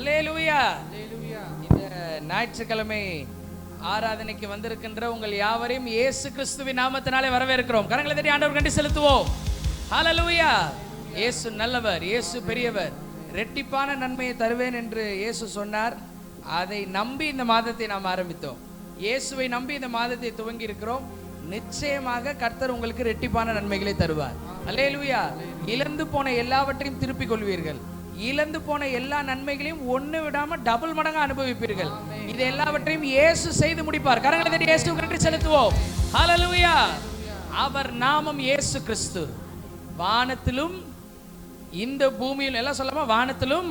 அல்லேலூயா. இந்த ஞாயிற்றுக்கிழமை ஆராதனைக்கு வந்திருக்கின்ற உங்கள் யாவரையும் இயேசு கிறிஸ்துவின் நாமத்தினாலே வரவேற்கிறோம். கரங்களை தட்டி ஆண்டவர் கண்டு செலுத்துவோம். ஹல்லேலூயா. இயேசு நல்லவர், இயேசு பெரியவர், இரட்டிப்பான நன்மையை தருவேன் என்று இயேசு சொன்னார். அதை நம்பி இந்த மாதத்தை நாம் ஆரம்பித்தோம். இயேசுவை நம்பி இந்த மாதத்தை துவங்கி இருக்கிறோம். நிச்சயமாக கர்த்தர் உங்களுக்கு இரட்டிப்பான நன்மைகளை தருவார். அல்லேலூயா. இழந்து போன எல்லாவற்றையும் திருப்பிக் கொள்வீர்கள். இழந்து போன எல்லா நன்மைகளையும் ஒண்ணு விடாம டபுள் மடங்கா அனுபவிப்பீர்கள். இது எல்லாவற்றையும் இயேசு செய்து முடிப்பார். கரங்களை தட்டி இயேசுவுக்கு நன்றி செலுத்துவோம். ஹல்லேலூயா. அவர் நாமம் இயேசு கிறிஸ்து. வானத்திலும் இந்த பூமியிலும், எல்லாம் சொல்லாம, வானத்திலும்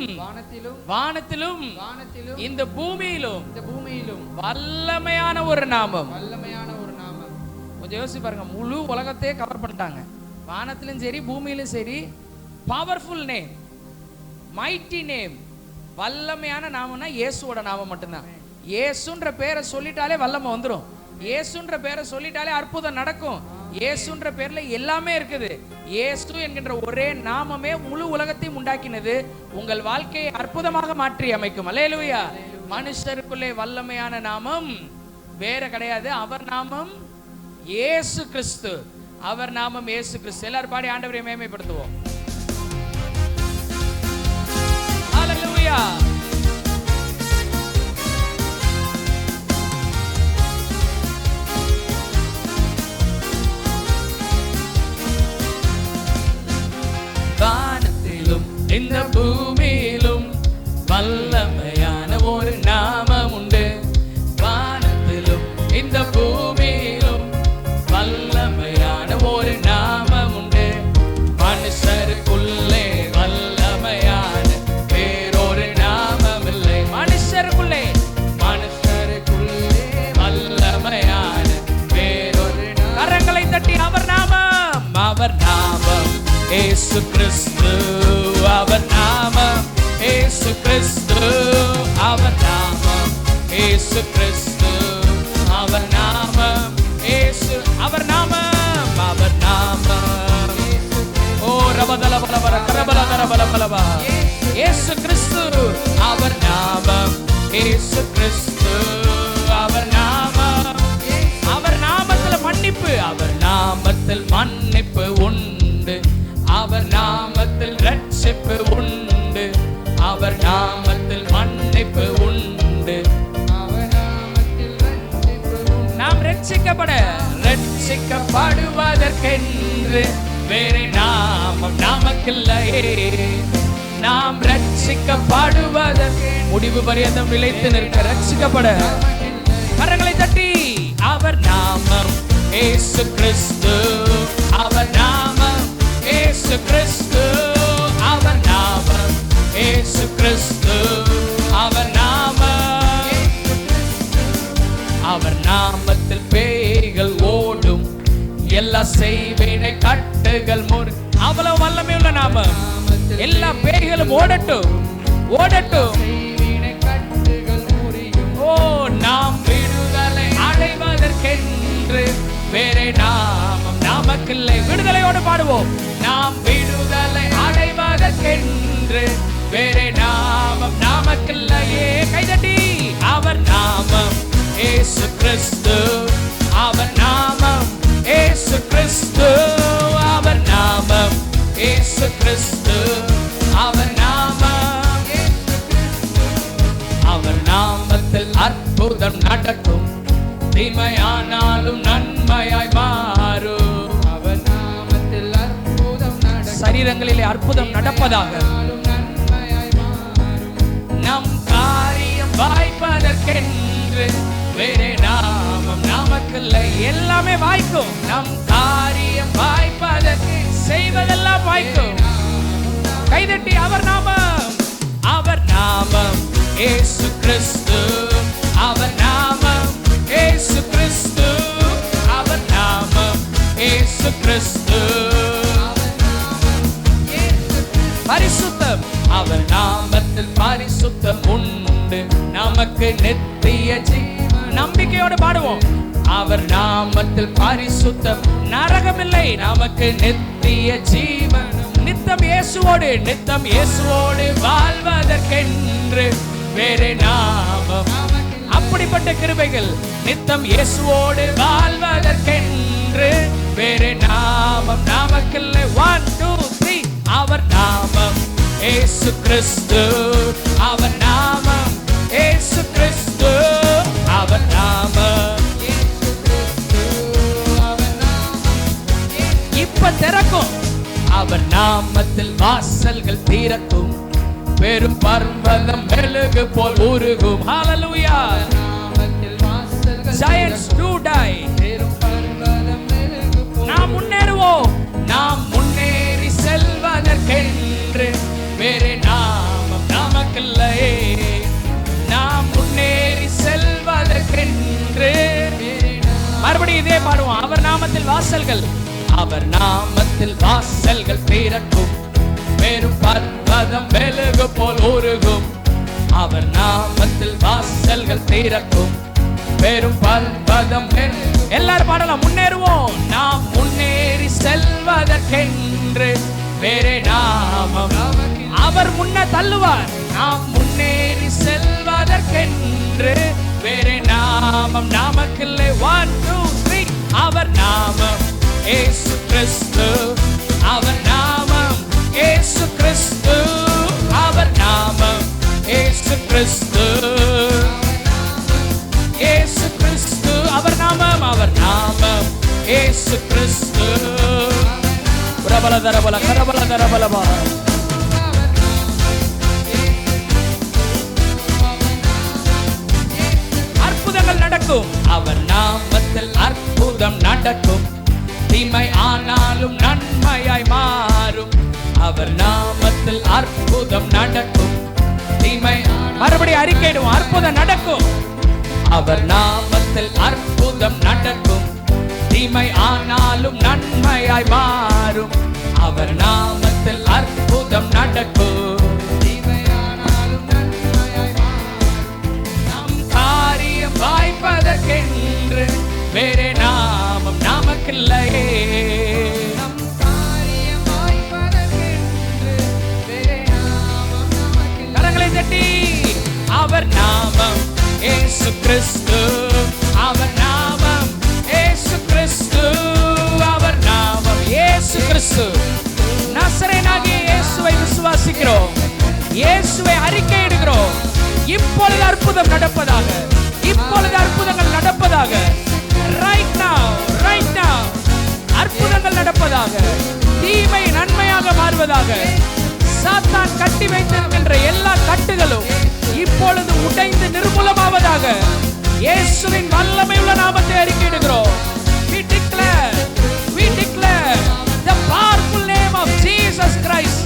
வானத்திலும் இந்த பூமியிலும் வல்லமையான ஒரு நாமம். கொஞ்சம் யோசிச்சு பாருங்க. முழு உலகத்தையே கவர் பண்ணிட்டாங்க. வானத்திலும் சரி பூமியிலும் சரி. பவர்ஃபுல் நேம், மைட்டி நேம், வல்லமையான நாமம்னா இயேசுவோட நாமம் மட்டும்தான். இயேசுன்ற பேரை சொல்லிட்டாலே வல்லமை வந்துடும். இயேசுன்ற பேரை சொல்லிட்டாலே அற்புதம் நடக்கும். இயேசுன்ற பேர்ல எல்லாமே இருக்குது. இயேசு என்கின்ற ஒரே நாமமே முழு உலகத்தையும் உண்டாக்கினது. உங்கள் வாழ்க்கையை அற்புதமாக மாற்றி அமைக்கும். அல்லேலூயா. மனுஷருக்குள்ளே வல்லமையான நாமம் வேற கிடையாது. அவர் நாமம் இயேசு கிறிஸ்து. அவர் நாமம் இயேசு கிறிஸ்து. எல்லாரும் பாடி ஆண்டவரை மேன்மைப்படுத்துவோம். ஹல்லேலூயா. வானத்திலும் இந்த பூமியிலும் வல்லமையான ஒரு நாமம் உண்டு. வானத்திலும் இந்த பூமியிலும் வல்லமையான ஒரு நாமம் உண்டு. மனுஷருக்குள்ளே வல்லமையான வேறொரு நாமம் இல்லை. மனுஷருக்குள்ளே வல்லமையான வேறொரு நாமம். கரங்களை தட்டி அவர் நாமம், அவர் நாமம் இயேசு கிறிஸ்து. அவர் நாமம் இயேசு கிறிஸ்து. அவர் நாமம் இயேசு கிறிஸ்து. அவர் நாமம் இயேசு. அவர் நாமம், அவர் நாமம். ஓ ரபதல பலபல கரபல கரபல பலபா இயேசு கிறிஸ்து. அவர் நாமம் இயேசு கிறிஸ்து. அவர் நாமம். அவர் நாமத்தில் மன்னிப்பு, அவர் நாமத்தில் மன்னிப்பு உண்டு. அவர் நாமத்தில் ரட்சிப்பு உண்டு. அவர் நாமத்தில் மன்னிப்பு உண்டு. நாம் ரட்சிக்கப்படுவதற்கென்று வேறு நாமம் நமக்கில்லையே. நாம் ரட்சிக்கப்படுவதற்கு முடிவு பரியந்தம் நிலைத்து நிற்க ரட்சிக்கப்பட கரங்களை தட்டி அவர் நாமம் இயேசு கிறிஸ்து. அவர் நாமம் இயேசு கிறிஸ்து. அவர் நாமம் இயேசு கிறிஸ்து. அவர் நாமம். அவர் நாமத்தில் பேய்கள் ஓடும். எல்லா செய்வினை கட்டுகள் முறி. அவ்வளவு வல்லமையுள்ள நாமம். எல்லா பேய்களும் ஓடட்டும், ஓடட்டும். ஓ நாம் விடுதலை அடைவதற்கென்று வேறே நாமம் நமக்கில்லை. விடுதலையோடு பாடுவோம். நாம் விடுதலை அடைவதற்கென்று வேறே நாமம் நமக்கில்லையே. கைதட்டி அவர் நாமம் இயேசு கிறிஸ்து. அவர் நாமம் இயேசு கிறிஸ்து. அவர் நாமம் இயேசு கிறிஸ்து. அவர் நாமம். அவர் நாமத்தில் அற்புதம் நடக்கும். தீமையானாலும் நன்மையாய் மாறும். அவர் நாமத்தில் அற்புதம் நடக்கும். சரீரங்களிலே அற்புதம் நடப்பதாக. நம் காரியம் வாய்ப்பதற்கென்று வேறே நாமம் நமக்கில்லை. எல்லாமே வாய்க்கும். நம் காரியம் வாய்ப்பதற்கு செய்வதெல்லாம் வாய்க்கும். கைதட்டி அவர் நாமம், அவர் நாமம் இயேசு கிறிஸ்து. அவர் நாமம் இயேசு கிறிஸ்து. அவர் நாமம் இயேசு கிறிஸ்து. பரிசுத்தம். அவர் நாமத்தில் பரிசுத்தம் உண்டு. நமக்கு நித்திய ஜீவன். நம்பிக்கையோடு பாடுவோம். அவர் நாமத்தில் பரிசுத்தம். நரகமில்லை. நமக்கு நித்திய ஜீவன். நித்தம் இயேசுவோடு வாழ்வதற்கென்று வேறே நாமம். அப்படிப்பட்ட கிருபைகள் நித்தம் இயேசுவோடு வாழ்வதற்கென்று வேறே நாமம் நமக்கில்லை. 1 2 3 அவர் நாமம் இயேசு கிறிஸ்து, அவர் நாமம் இயேசு கிறிஸ்து, அவர் நாமம் இயேசு கிறிஸ்து, அவர் நாமம். இப்ப திறக்கும், அவர் நாமத்தில் வாசல்கள் திறக்கும், பெரும் பர்வதம் மெழுகு போல் உருகும். ஹalleluya. நாமத்தில் வாசல்கள் giants do die. பெரும் பர்வதம் மெழுகு போல் நாம் முன்னேறுவோம். நாம் முன்னேறி செல்வதற்கென்று வேறே நாமம் நமக்கில்லை. நாம் முன்னேறி செல்வதற்கென்று மறுபடியும் இதே பாடுவோம். அவர் நாமத்தில் வாசல்கள், அவர் நாமத்தில் வாசல்கள் திறக்கும், பெரும் பர்வதம் மெழுகு போல் உருகும். அவர் நாமத்தில் வாசல்கள் திறக்கும், பெரும் பர்வதம். எல்லாரும் பாடலாம். முன்னேறுவோம். நாம் முன்னேறி செல்வதற்கென்று வேறே நாமம். அவர் முன்ன தள்ளுவார். நாம் முன்னேறி செல்வதற்கென்று வேறே நாமம் நமக்கில்லை. 1 2 3 அவர் நாமம் இயேசு கிறிஸ்து, அவர் நாமம் இயேசு கிறிஸ்து, அவர் நாமம் இயேசு கிறிஸ்து, இயேசு கிறிஸ்து, அவர் நாமம், அவர் நாமம் இயேசு கிறிஸ்து. பிரபல தரபல கரபல தரபலபா. அற்புதங்கள் நடக்கும், அவர் நாமத்தில் அற்புதம் நடக்கும், தீமை ஆனாலும் நன்மையாய் மாறும். அவர் நாமத்தில் அற்புதம் நடக்கும், தீமை. மறுபடியும் அறிக்கையிடுவோம். அற்புதம் நடக்கும், அவர் நாமத்தில் அற்புதம் நடக்கும், தீமை ஆனாலும் நன்மையாய் மாறும். அவர் நாமத்தில் அற்புதம் நடக்கும், தீமை ஆனாலும் நன்மையாய் மாறும். நம் காரியம் வாய்ப்பதற்கென்று வேறே நாமம் நமக்கில்லையே. நம் காரியம் வாய்ப்பதற்கென்று வேறே நாமம் நமக்கில்லை. கரங்களை தட்டி அவர் நாமம் இயேசு கிறிஸ்து, அவர் நாமம் இயேசு கிறிஸ்து, அவர் நாமம் இயேசு கிறிஸ்து. நசரேயனாகிய இயேசுவை விசுவாசிக்கிறோம், இயேசுவை அறிக்கையிடுகிறோம். இப்பொழுது அற்புதம் நடப்பதாக, இப்பொழுது அற்புதங்கள் நடப்பதாக. ரைட் நவ, ரைட் நவ அற்புதங்கள் நடப்பதாக. தீமை நன்மையாக மாறுவதாக. சாத்தான் கட்டி வைத்திருக்கின்ற எல்லா கட்டுகளும் இப்பொழுது உடைந்து நிர்மூலமாவதாக. இயேசுவின் வல்லமையுள்ள நாமத்தை அறிக்கையிடுகிறோம். We declare the powerful name of Jesus Christ.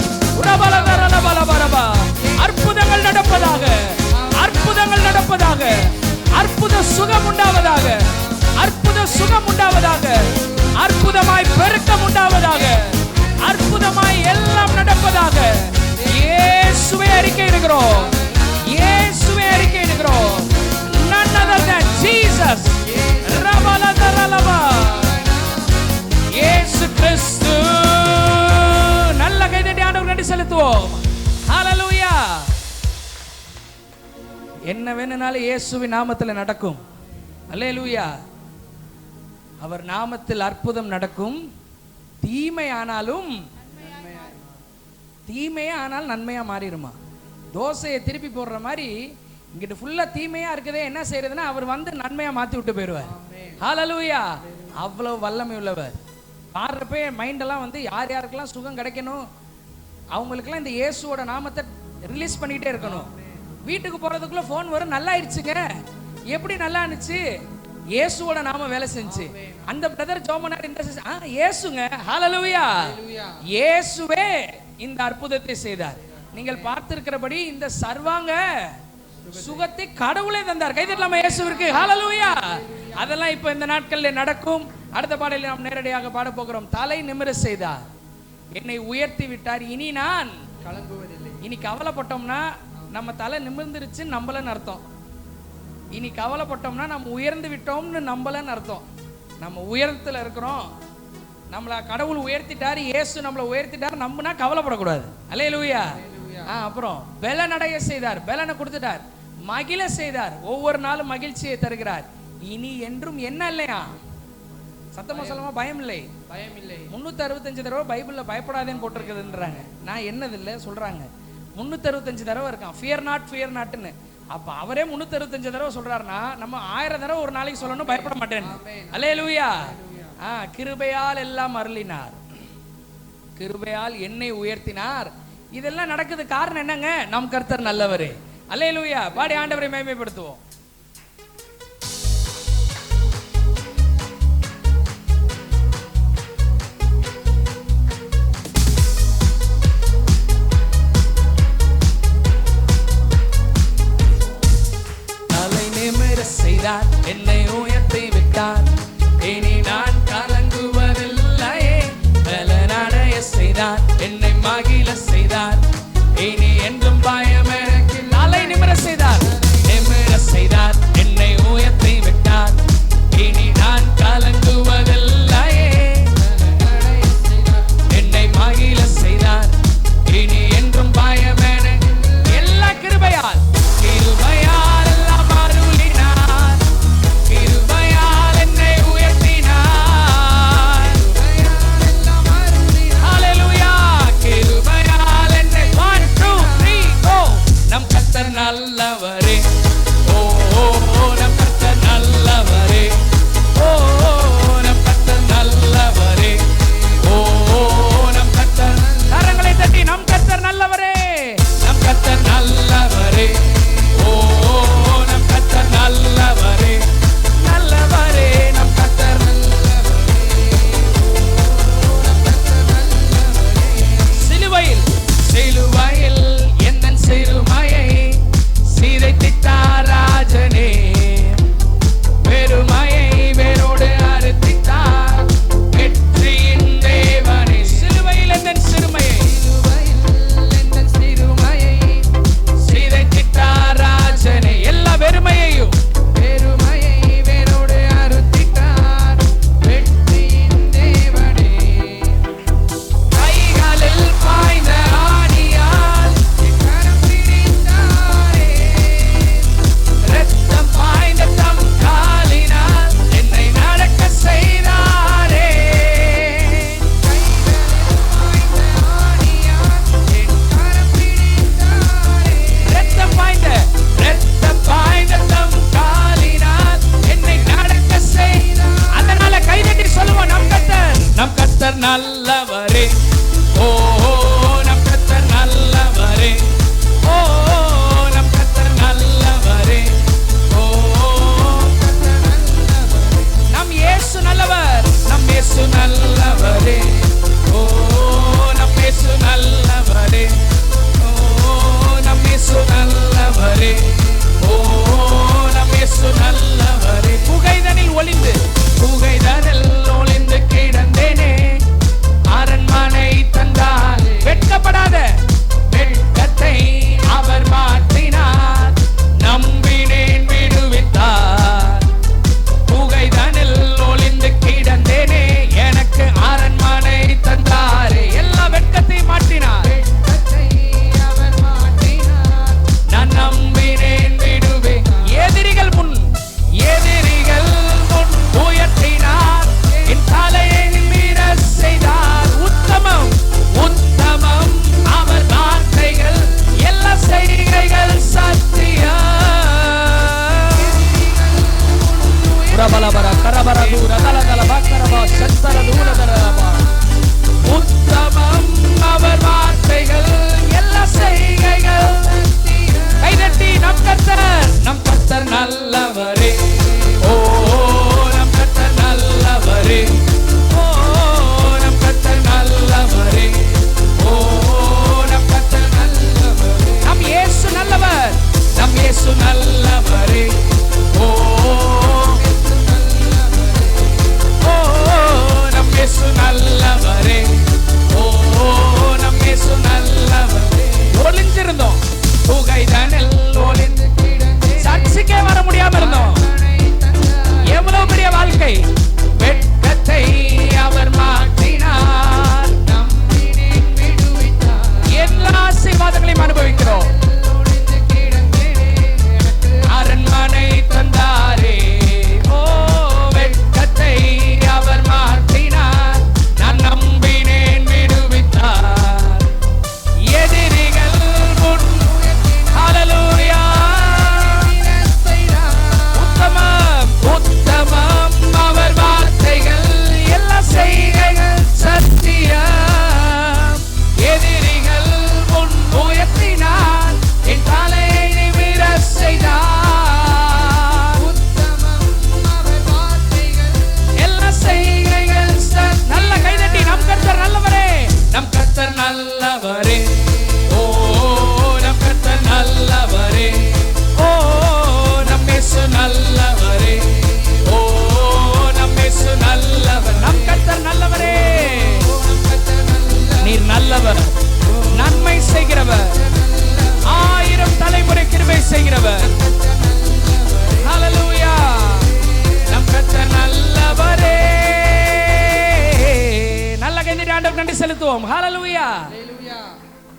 அற்புதங்கள் நடப்பதாக, அற்புதங்கள் நடப்பதாக. அற்புத சுகம் உண்டாவதாக, அற்புத சுகம் உண்டாவதாக. அற்புதமாய் பெருக்கம் உண்டாவதாக, அற்புதமாய் எல்லாம் நடப்பதாக. இயேசுவை அறிக்கையிடுகிறோம், இயேசுவை அறிக்கையிடுகிறோம். None other than Jesus. இயேசு கிறிஸ்து. நல்ல கைதட்டி ஆண்டவருக்கு நன்றி செலுத்துவோம். ஹalleluya. என்ன வேணும்னாலும் இயேசுவின் நாமத்தில் நடக்கும். அல்லேலூயா. அவர் நாமத்தில் அற்புதம் நடக்கும், தீமை ஆனாலும் தீமையே ஆனால் நன்மையா மாறிடுமா. தோசையை திருப்பி போடுற மாதிரி இங்கிட்டு ஃபுல்லா தீமையா இருக்குதே, என்ன செய்யறதுன்னா அவர் வந்து நன்மையா மாத்தி விட்டு போயிடுவார். ஹalleluya. அவ்வளவு வல்லமை உள்ளவர். பாடுறப்ப மைண்டெல்லாம் வந்து யார் யாருக்கெல்லாம் சுகம் கிடைக்கணும் அவங்களுக்கெல்லாம் இந்த இயேசுவோட நாமத்தை ரிலீஸ் பண்ணிக்கிட்டே இருக்கணும். வீட்டுக்கு போறதுக்குள்ள ஃபோன் வரும், நல்லா ஆயிடுச்சுங்க. எப்படி நல்லா இருந்துச்சு? இயேசுவோட நாம வேலை செஞ்சு. அந்த பிரதர் ஜோமனார் இந்த இயேசுங்க. ஹalleluya. இயேசுவே இந்த அற்புதத்தை செய்தார். நீங்கள் பார்த்திருக்கிறபடி இந்த சர்வாங்க சுகத்தை கடவுளே தந்தார். கைதட்டலாமா இயேசுவிற்கு? ஹalleluya. அதெல்லாம் இப்ப இந்த நாட்களில் நடக்கும். அடுத்த பாடலில் நாம் நேரடியாக பாட போகிறோம். தலை நிமிர செய்தார், என்னை உயர்த்தி விட்டார், இனி நான் கலங்குவதில்லை. இனி கவலைப்பட்டோம்னா நம்ம தலை நிமிர்ந்துருச்சு நம்பலன்னு அர்த்தம். இனி கவலைப்பட்டோம்னா நம்ம உயர்ந்து விட்டோம்னு நம்பலன்னு அர்த்தம். நம்ம உயரத்துல இருக்கிறோம், நம்மளை கடவுள் உயர்த்திட்டாரு, இயேசு நம்மளை உயர்த்திட்டாரு, நம்பினா கவலைப்படக்கூடாது. அல்லேலூயா. அப்புறம் பலனடைய செய்தார், பலனை கொடுத்துட்டார். மகிழ செய்தார். ஒவ்வொரு நாளும் மகிழ்ச்சியை தருகிறார். இனி என்றும் என்ன இல்லையா? சத்தமா சொல்லமா? பயம் இல்லை. 365 தடவை பைபிள்ல பயப்படாதேன்னு போட்டிருக்குதுன்றாங்க. நான் என்னது இல்லை சொல்றாங்க. 365 தடவை இருக்கான் ஃபியர் நாட்னு. அப்ப அவரே 365 தடவை சொல்றாருன்னா நம்ம 1000 தடவை ஒரு நாளைக்கு சொல்லணும் பயப்பட மாட்டேன். அல்லேலூயா. கிருபையால் எல்லாம் அருளினார், கிருபையால் என்னை உயர்த்தினார். இதெல்லாம் நடக்குது காரணம் என்னங்க? நம் கர்த்தர் நல்லவரே. அல்லேலூயா. பாடி ஆண்டவரை மகிமைப்படுத்துவோம். தலை நிமிர செய்தார், என்னை உயர்த்தி விட்டார். இனி நான் கலங்குவதில்லையே. பலனடைய செய்தார், என்னை மகிழ செய்தார். இனி என்றும் பயம் எனக்கு. தலை நிமிர செய்தார், என்னை உயர்த்தி விட்டார். இனி நான் கலங்குவதில்லையே. என்னை மகிழ செய்தார். இனி என்றும் பயம் எனக்கு. எல்லா கிருபையால் எல்லாம் அருளினார். கிருபையால் என்னை உயர்த்தினார். ஹல்லேலூயா. கிருபையால் என்னை 1 2 3 go. நம் கர்த்தர் நல்லவரே. ஓ நம் கர்த்தர் நல்லவரே. ஓ நம் கர்த்தர் நல்லவரே. ஓ நம் கர்த்தர். கரங்களை தட்டி நம் கர்த்தர் நல்லவரே. நம் கர்த்தர் நல்லவரே. ஓ நம் கர்த்தர் நல்லவரே. நல்லவரே நம் கர்த்தர் நல்லவரே. சிலுவையில் எந்தன் சிறுமையை சீதைத்திட்டார் ராஜனே. பெருமையை வேரோடு அறுத்திட்டார் வெற்றியின் தேவனே. சிலுவையில் எந்தன் சிறுமையை சீதைத்திட்டார் ராஜனே. எல்லா வெறுமையையும் வேரோடு அறுத்திட்டார் வெற்றியின் தேவனே. கைகளில் பாய்ந்த ஆணியால் கரம் பிடித்தாரே. இரத்தம் பாய்ந்த தம் காலினால் என்னை நடக்க செய்தாரே. இரத்தம் பாய்ந்த தம் காலினால் என்னை நடக்க செய்தார். அதனால கைதட்டி சொல்லுவோம், நம் கர்த்தர் நல்லவரே. ஓ நம் கர்த்தர் நல்லவரே. ஓ நம் கர்த்தர் நல்லவரே. ஓ நம் இயேசு நல்லவர். நம் இயேசு நல்லவரே. ஓ நம் இயேசு நல்லவரே. ஓ நம் இயேசு நல்லவரே. ஓ நம் இயேசு நல்லவரே. புகைதனில் ஒளிந்து கிடந்தேனே. அரண்மனை தந்தார் வெட்கப்படாத வெட்கத்தை அவர் மாற்றினார். நம்பினேன் விடுவித்தார். புகைதனில் ஒளிந்து கிடந்தேனே. எனக்கு அரண்மனை தந்தாரே. எல்லா வெட்கத்தையும் மாற்றினார். நான் நம்பினேன் விடுவே. எதிரிகள் முன் உயர்த்தினார். என் தலையை நிமிர செய்தார். உத்தமம் அவர் வார்த்தைகள். எல்லா செய்கைகள் சத்தியம். உத்தமம் அவர் வார்த்தைகள். எல்லா செய்கைகள். கைதட்டி நம் கர்த்தர் நல்லவரே. ஓ நம் கர்த்தர் நல்லவரே. ஓ நம் கர்த்தர் நல்லவரே. ஓ நம் கர்த்தர் நல்லவரே. நம் இயேசு நல்லவர். நம் இயேசு நல்லவரே. ஓ நம் இயேசு நல்லவரே. ஓ நம் இயேசு நல்லவரே. ஒளிஞ்சிருந்தோம் புகைதனில் ஒளிந்து சர்ச்சுக்கே வர முடியாம இருந்தோம். எவ்வளவு பெரிய வாழ்க்கை. வெட்கத்தை அவர் மாற்றினார். எல்லா ஆசீர்வாதங்களையும் அனுபவிக்கிறோம். செய்கிறவர், 1000 தலைமுறை கிருபை செய்கிறவர். ஹல்லேலூயா. நம் கர்த்தர் நல்லவரே. நல்ல கைதட்டி ஆண்டவருக்கு நன்றி செலுத்துவோம். ஹல்லேலூயா.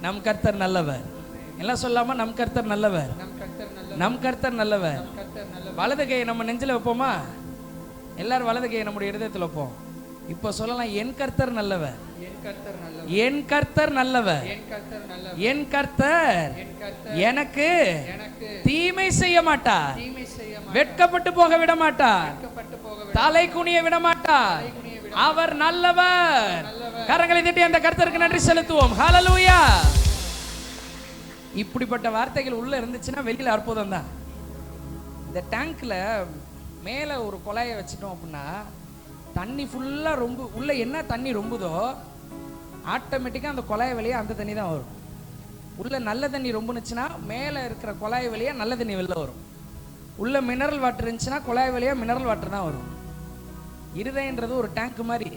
நம் கர்த்தர் நல்லவர். எல்லாம் சொல்லாம, நம் கர்த்தர் நல்லவர், நம் கர்த்தர் நல்லவர். வலது கையை நம்ம நெஞ்சில வைப்போமா? எல்லாரும் வலது கையை நம்முடைய இதயத்தில் வைப்போம். இப்போ சொல்லலாம், என் கர்த்தர் நல்லவர், என் கர்த்தர் நல்லவர், என் கர்த்தர் எனக்கு தீமை செய்ய மாட்டார், வெட்கப்பட்டு போக விட மாட்டார், தலை குனிய விட மாட்டார். அவர் நல்லவர். கரங்களை தட்டி அந்த கர்த்தருக்கு நன்றி செலுத்துவோம். ஹல்லேலூயா. இப்படிப்பட்ட வார்த்தைகள் உள்ள இருந்துச்சுன்னா வெளியில அற்புதம் தான். இந்த டேங்க்ல மேல ஒரு குழாயை வச்சுட்டோம் அப்படின்னா தண்ணி ஃபுல்லா ரொம்ப உள்ள என்ன தண்ணி ரொம்புதோ ஆட்டோமேட்டிக்கா அந்த குழாய் வழியா அந்த தண்ணி தான் வரும். உள்ள நல்ல தண்ணி ரொம்புனுச்சுன்னா மேல இருக்கிற குழாய் வழியா நல்ல தண்ணி வெளில வரும். உள்ள மினரல் வாட்டர் இருந்துச்சுன்னா குழாய் வழியா மினரல் வாட்டர் தான் வரும். இருதயன்றது ஒரு டேங்க் மாதிரி.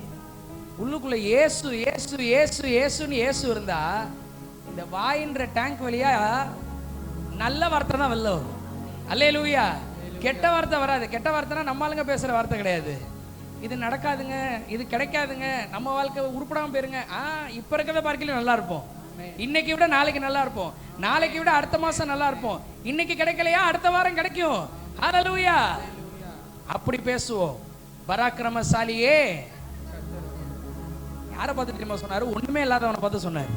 உள்ளுக்குள்ள இயேசு இயேசு இயேசு இயேசுன்னு இயேசு இருந்தா இந்த வாயின்ற டேங்க் வழியா நல்ல வார்த்தை தான் வெளில வரும். அல்லேலூயா. கெட்ட வார்த்தை வராது. கெட்ட வார்த்தைனா நம்ம ஆளுங்க பேசுற வார்த்தை கிடையாது. இது நடக்காதுங்க, இது கிடைக்காதுங்க, நம்ம வாழ்க்கை உருப்படாம போயிருங்க. இப்ப இருக்கிறத பார்க்கல நல்லா இருப்போம், இன்னைக்கு விட நாளைக்கு நல்லா இருப்போம், நாளைக்கு விட அடுத்த மாசம் நல்லா இருப்போம், இன்னைக்கு கிடைக்கலையா அடுத்த வாரம் கிடைக்கும். ஹல்லேலூயா. அப்படி பேசுவோம். பராக்கிரமசாலியே. யாரை பார்த்து தெரியுமா சொன்னாரு? ஒண்ணுமே இல்லாதவனை பார்த்து சொன்னார்.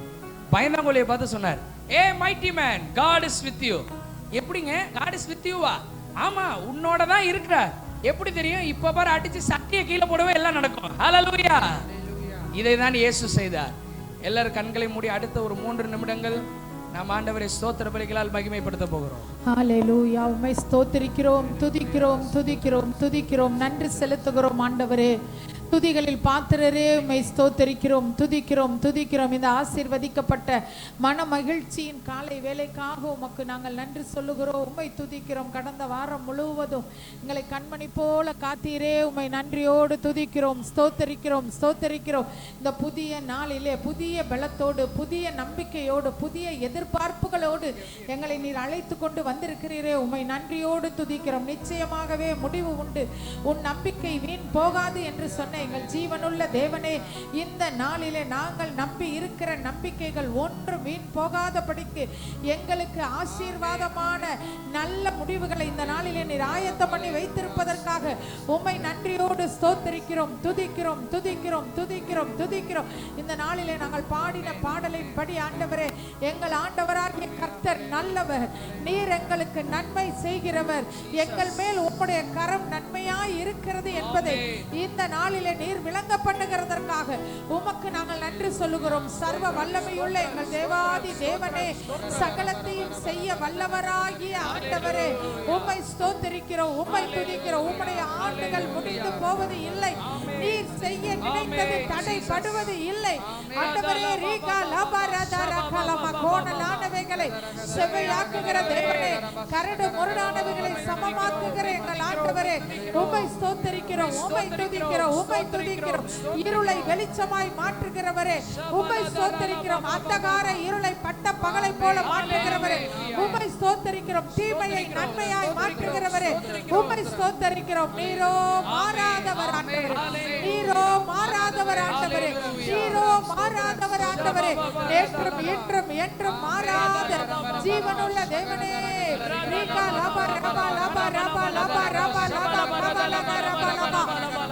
பயந்தாங்கோலியை பார்த்து சொன்னார், a mighty man, God is with you. எப்படிங்க காட் இஸ் வித் யூவா? ஆமா, உன்னோட தான் இருக்கிறார். எப்படி தெரியும்? இப்ப பாரு, அடிச்சு சட்டியை கீழே போடவே எல்லாம் நடக்கும். ஹல்லேலூயா. இதை தான் இயேசு செய்தார். எல்லாரும் கண்களை மூடி அடுத்த ஒரு 3 நிமிடங்கள் நாம் ஆண்டவரை ஸ்தோத்திர பலிகளால் மகிமைப்படுத்த போகிறோம். ஹல்லேலூயா. உம்மை ஸ்தோத்திரிக்கிறோம், துதிக்கிறோம், துதிக்கிறோம், துதிக்கிறோம், நன்றி செலுத்துகிறோம் ஆண்டவரே. துதிகளில் பாத்திரரே, உம்மை ஸ்தோத்திரிக்கிறோம், துதிக்கிறோம், துதிக்கிறோம். இந்த ஆசீர்வதிக்கப்பட்ட மன மகிழ்ச்சியின் காலை வேலைக்காக உமக்கு நாங்கள் நன்றி சொல்லுகிறோம், உம்மை துதிக்கிறோம். கடந்த வாரம் முழுவதும் எங்களை கண்மணி போல காத்தீரே, உம்மை நன்றியோடு துதிக்கிறோம், ஸ்தோத்திரிக்கிறோம், ஸ்தோத்திரிக்கிறோம். இந்த புதிய நாளிலே புதிய பலத்தோடு, புதிய நம்பிக்கையோடு, புதிய எதிர்பார்ப்புகளோடு எங்களை நீர் அழைத்து கொண்டு வந்திருக்கிறீரே, உம்மை நன்றியோடு துதிக்கிறோம். நிச்சயமாகவே முடிவு உண்டு, உன் நம்பிக்கை வீண் போகாது என்று சொன்ன எங்கள் ஜீவனுள்ள தேவனே, இந்த நாளிலே நாங்கள் நம்பி இருக்கிற நம்பிக்கைகள் ஒன்று வீண் போகாதபடிக்கு எங்களுக்கு ஆசீர்வாதமான நல்ல முடிவுகளை இந்த நாளிலே நீர் ஆயத்தம் பண்ணி வைத்திருப்பதற்காக உம்மை நன்றியோடு ஸ்தோத்திரிக்கிறோம், துதிக்கிறோம், துதிக்கிறோம், துதிக்கிறோம், துதிக்கிறோம். இந்த நாளிலே நாங்கள் பாடின பாடலின் படி ஆண்டவரே, எங்கள் ஆண்டவராகிய கர்த்தர் நல்லவர், நீர் எங்களுக்கு நன்மை செய்கிறவர், எங்கள் மேல் உம்முடைய கரம் நன்மையாய் இருக்கிறது என்பதை இந்த நாளிலே நீர் விளங்க பண்ணுகிறதற்காக உமக்கு நாங்கள் நன்றி சொல்லுகிறோம். சர்வ வல்லமையுள்ள எங்கள் தேவாதி தேவனே, சகலத்தையும் செய்ய வல்லவராகிய ஆண்டவரே, உம்மை ஸ்தோத்திரிக்கிறோம், உம்மை துதிக்கிறோம். உம்முடைய ஆண்டுகள் முடிந்து போவது இல்லை, நீர் செய்ய நினைத்தது தடைபடுவது இல்லை ஆண்டவரே. ரீகா லபரதர கலம கோணலானவைகளை செவ்வையாக்குகிற தேவனே, கரடு முரடானவைகளை சமமாக்குகிற எங்கள் ஆண்டவரே, உம்மை ஸ்தோத்திரிக்கிறோம், உம்மை துதிக்கிறோம், உம்மை துதிக்கிறோம். இருளை வெளிச்சமாய் மாற்றுகிறவரே, உம்மை ஸ்தோத்திரிக்கிறோம். அந்தகார இருளை பட்ட பகலை போல மாற்றுகிறவரே, உம்மை ஸ்தோத்திரிக்கிறோம். தீமையை நன்மையாய் மாற்றுகிறவரே, உம்மை ஸ்தோத்திரிக்கிறோம். நீரோ மாறாதவர் ஆண்டவரே, நீரோ மாறாதவர் ஆண்டவரே, நீரோ மாறாதவர் ஆண்டவரே. நேற்றும் இன்றும் என்றும் மாறாத ஜீவனுள்ள தேவனே. ரீகா லபா ரபா லபா ரபா லபா ரபா லபா ரபா லபா ரபா லபா.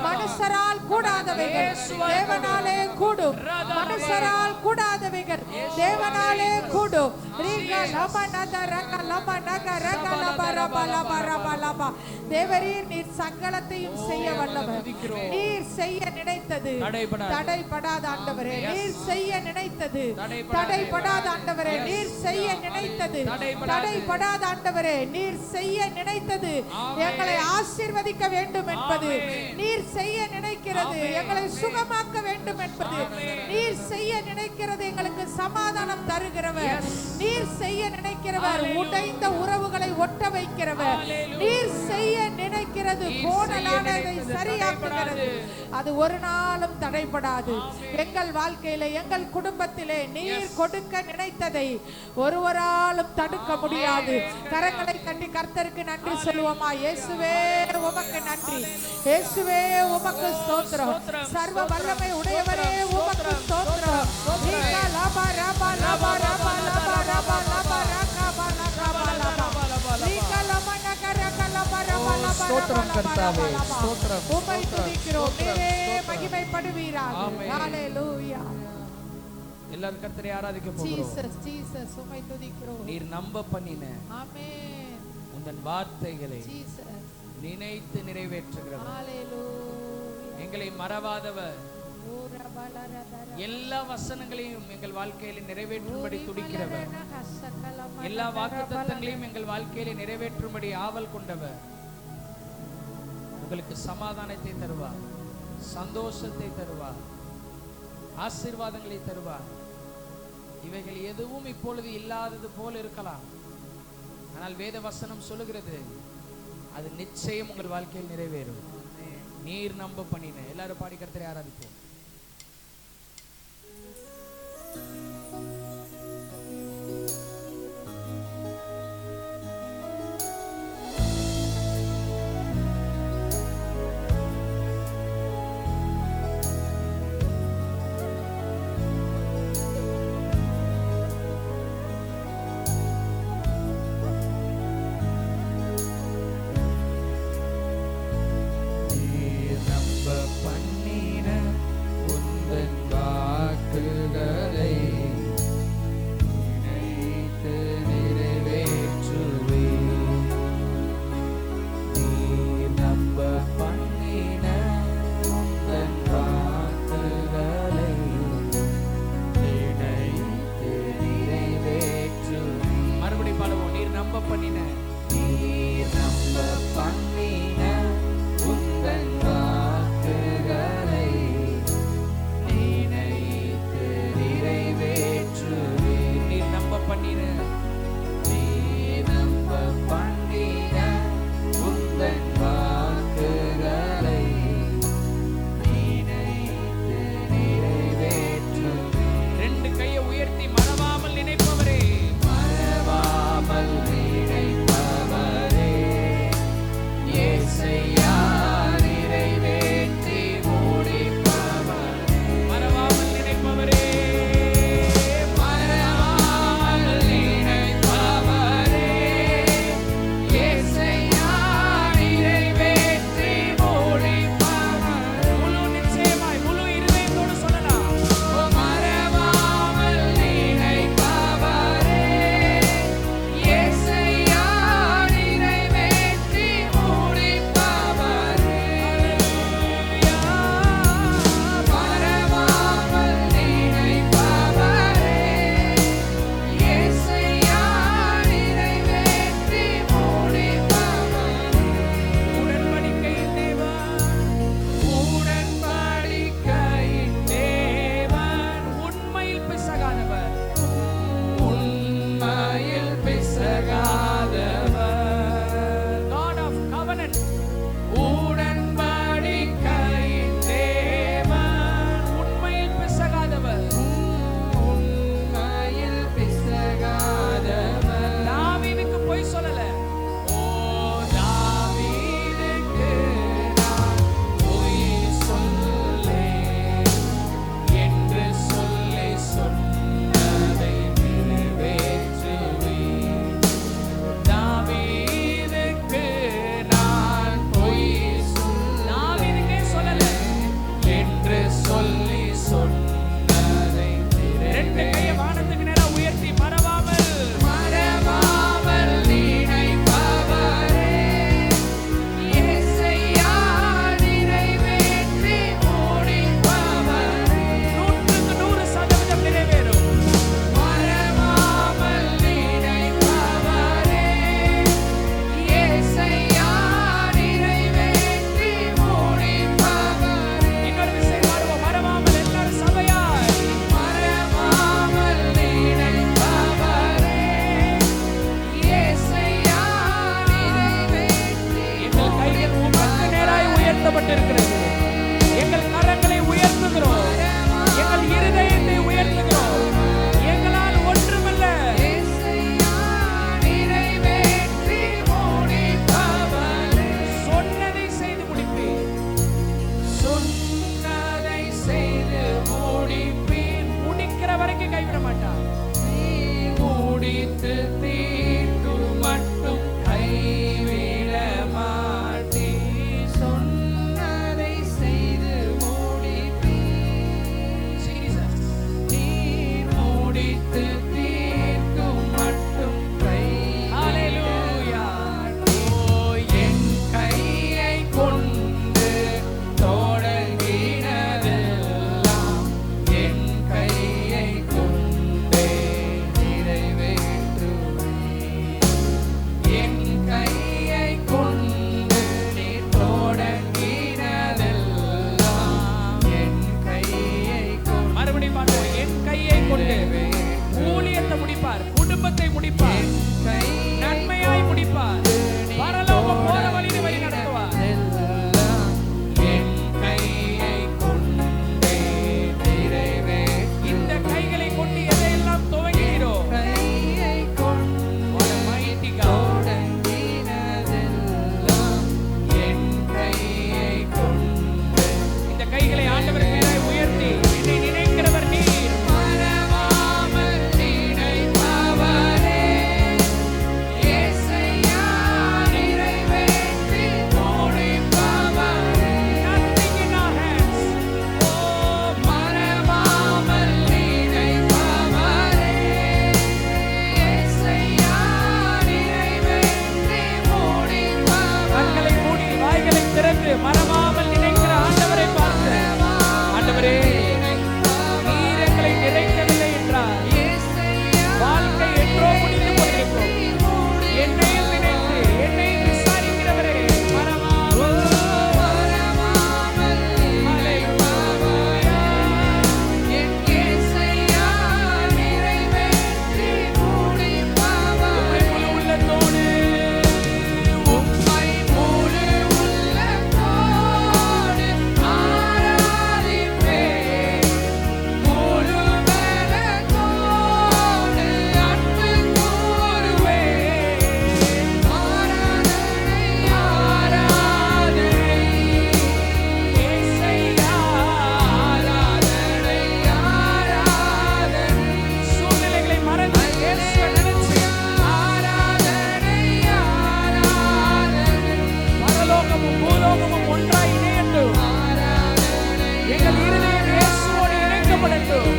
மனுஷரால் கூடாதவைகள் தேவனாலே கூடும், மனுஷரால் கூடாதவைகள் தேவனாலே கூடும். ரீகா லபா நத ரக லபா நக ரக லபா ரபா லபா ரபா லபா. தேவரீர் நீர் சகலத்தையும் செய்ய வல்லவர். நீர் செய்ய நினைத்தது தடைபடாத ஆண்டவரே, நீர் செய்ய நினைத்தது தடைபடாத ஆண்டவரே, நீர் செய்ய நினைத்தது தடைபடாத ஆண்டவரே, நீர் செய்ய நினைத்தது எங்களை ஆசீர்வதிக்க வேண்டும் என்பது, நீர் செய்ய நினைக்கிறது எங்களை சுகமாக்க வேண்டும் என்பது, நீர் செய்ய நினைக்கிறது எங்களுக்கு சமாதானம் தருகிறவர், நீர் செய்ய நினைக்கிறவர் உடைந்த உறவுகளை ஒட்ட வைக்கிறவர், நீர் செய்ய நினைக்கிறது நீர் கோணலானதை செய்ய நினைத்தது சரியாக்குகிறது. அது ஒரு நாளும் தடைபடாது. ஆமென். எங்கள் வாழ்க்கையில எங்கள் குடும்பத்திலே நீர் கொடுக்க நினைத்ததை ஒருவராலும் தடுக்க முடியாது. கரங்களை கட்டி கர்த்தருக்கு நன்றி சொல்லுவோமா? இயேசுவே உமக்கு நன்றி, இயேசுவே உமக்கு ஸ்தோத்திரம், சர்வ வல்லமை உடையவரே உமக்கு ஸ்தோத்திரம். நீகா லபா ரபா லபா ரபா லபா ரபா லபா ரகா பலா ரபா லபா நீகா லபா நகர கலபா ரபா லபா ஸ்தோத்திரம் கர்த்தாவே, ஸ்தோத்திரம். உம்மை துதிக்கிறோம். நீரே மகிமைப்படுவீராக. ஆமென். ஹalleluya. எல்லாரும் கர்த்தரை ஆராதிக்க போகிறோம். ஜீசஸ் ஜீசஸ் உம்மை துதிக்கிறோம். நீர் நம்ப பண்ணின ஆமென். உந்தன் வார்த்தைகளை ஜீசஸ் நினைத்து நிறைவேற்றுகிறவர், ஹalleluya. எங்களை மறவாதவர், ஓ ரபலரதர எல்லா வசனங்களையும் எங்கள் வாழ்க்கையில நிறைவேற்றும்படி துடிக்கிறவர், மலரன ஹசகலம எல்லா வாக்குத்தத்தங்களையும் எங்கள் வாழ்க்கையில நிறைவேற்றும்படி ஆவல் கொண்டவர். உங்களுக்கு சமாதானத்தை தருவார், சந்தோஷத்தை தருவார், ஆசீர்வாதங்களை தருவார். இவைகள் எதுவும் இப்பொழுது இல்லாதது போல இருக்கலாம், ஆனால் வேத வசனம் சொல்லுகிறது அது நிச்சயம் உங்கள் வாழ்க்கையில் நிறைவேறும். நீர் நம்ப பண்ணின. எல்லாரும் பாடி கர்த்தரை ஆராதிப்போம். நீர் நம்ப பண்ணின உந்தன் வாக்குகளை நினைத்து நிறைவேற்றுவே. நீர் நம்ப பண்ணின உந்தன் வாக்குகளை நினைத்து நிறைவேற்றுவே. மறுபடி பாடுவோம். நீர் நம்ப பண்ணின, நீர் நம்ப பண்ணின உந்தன் வாக்குகளை நினைத்து நிறைவேற்றுவே. நீர் நம்ப பண்ணின, நீர் நம்ப பண்ணின உந்தன் வாக்குகளை நினைத்து நிறைவேற்றுவே. ரெண்டு கையை உயர்த்தி மறவாமல் நினைப்பவரே, மறவாமல் நினைப்பவரே, முடிப்பார். பரலோகம் போற வழியில வழி நடத்துவார். இந்த கைகளை கொண்டு எதையெல்லாம் துவங்கினீரோ, இந்த கைகளை ஆண்டவர் மேலாய் உயர்த்தி என்னை நினைக்கிறவர் நீர். மறவாமல் நினைப்பவரே, இயேசையா நிறைவேற்றி முடிப்பவரே. Nothing in our hands. Oh, மறவாமல் நினைப்பவரே, இயேசையா நிறைவேற்றி முடிப்பவரே. கண்களை மூடி வாய்களை திறந்து மறவாமல் நினைக்கிற ஆண்டவரை பார்த்து, ஆண்டவரே நீர் எங்களை நிறைக்கவில்லை என்றார். வாழ்க்கை என்றோ முடிந்து கொண்டிருக்கும். என்னையும் நினைத்து என்னை விசாரிக்கிறவரே, மறவாமல் என் இயேசையா நிறைவேற்றி முடிப்பவரே. முழு உள்ளத்தோடு உம்மை முழு உள்ளத்தோடு ஆராதிப்பேன். முழு பலத்தோடு அன்பு கூறுவேன். ஆராதனை ஆராதனை இயேசையா, ஆராதனை ஆராதனை. சூழ்நிலைகளை மறந்து இயேசுவை நினைச்சு ஆராதனை ஆராதனை. பரலோகமும் பூலோகமும் ஒன்றாய் இணையட்டும். எங்கள் இருதயம் இயேசுவோடு இணைக்கப்படட்டும்.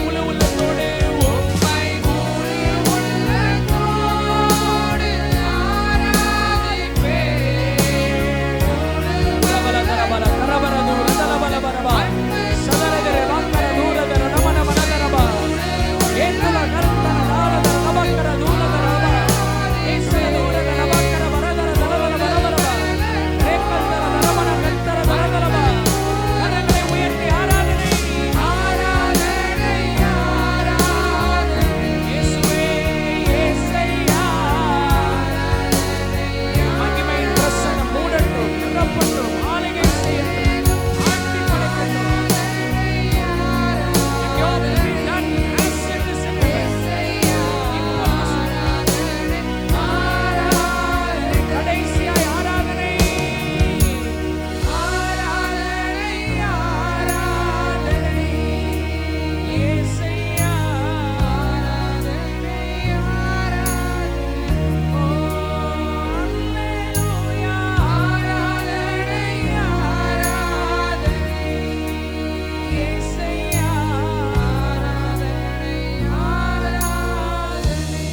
முழு உள்ளத்தோடு உம்மை முழு உள்ளத்தோடு ஆராதிப்பேன். கரபல கரபர தூர தலபல பரபா சதரதர வாக்கர தூரதர நமன மனதரபா ஏந்தல கர்த்தன நாரதர நபக்கர தூரதரபா ஏசல தூரத நபக்கர வரதர தலதர பரபரபா ரேக்கந்தர தரமன கர்த்தர தரதரபா. கரங்களை உயர்த்தி ஆராதனை ஆராதனை ஆராதனை. இயேசுவே இயேசையா, மகிமையின் பிரசன்னம் மூடட்டும், நிரப்பட்டும், ஆளுகை செய்யட்டும், ஆட்டி படைக்கட்டும். Your will be done as it is in heaven. ஆராதனை, கடைசியாய் ஆராதனை ஆராதனை ஆராதனை இயேசையா, ஆராதனை ஆராதனை. ஓ அல்லேலூயா, ஆராதனை ஆராதனை இயேசையா, ஆராதனை ஆராதனை.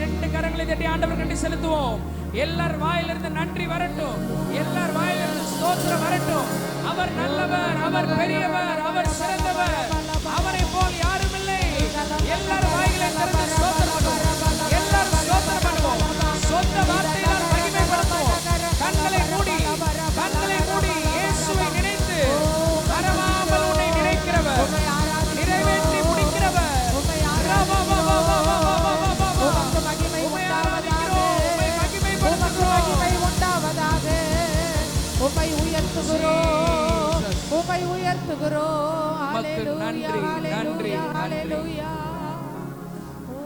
ரெண்டு கரங்களை தட்டி ஆண்டவர் கண்டி செலுத்துவோம். எல்லார் வாயிலிருந்து நன்றி வரட்டும். எல்லார் வாயிலிருந்து ஸ்தோத்திரம் வரட்டும். அவர் நல்லவர், அவர் பெரியவர், அவர் சிறந்தவர். அவரை போல் யாரும் இல்லை. எல்லாரும் வாய்களை திறந்து ஸ்தோத்திரம் பண்ணுவோம். எல்லாரும் ஸ்தோத்திரம் பண்ணுவோம். சொந்த வார்த்தையால் மகிமைப்படுத்துவோம். கண்களை மூடி இயேசுவை நினைத்து, மறவாமல் உன்னை நினைக்கிறவர், நிறைவேற்றி முடிக்கிறவர். உம்மை ஆராதிக்கிறோம், உம்மை மகிமைப்படுத்துகிறோம். உம்மை உயர்த்துகிறோம், உம்மை உயர்த்துகிறோம். உமக்கு நன்றி, ஹalleluya, நன்றி, ஹalleluya, நன்றி. ஹalleluya.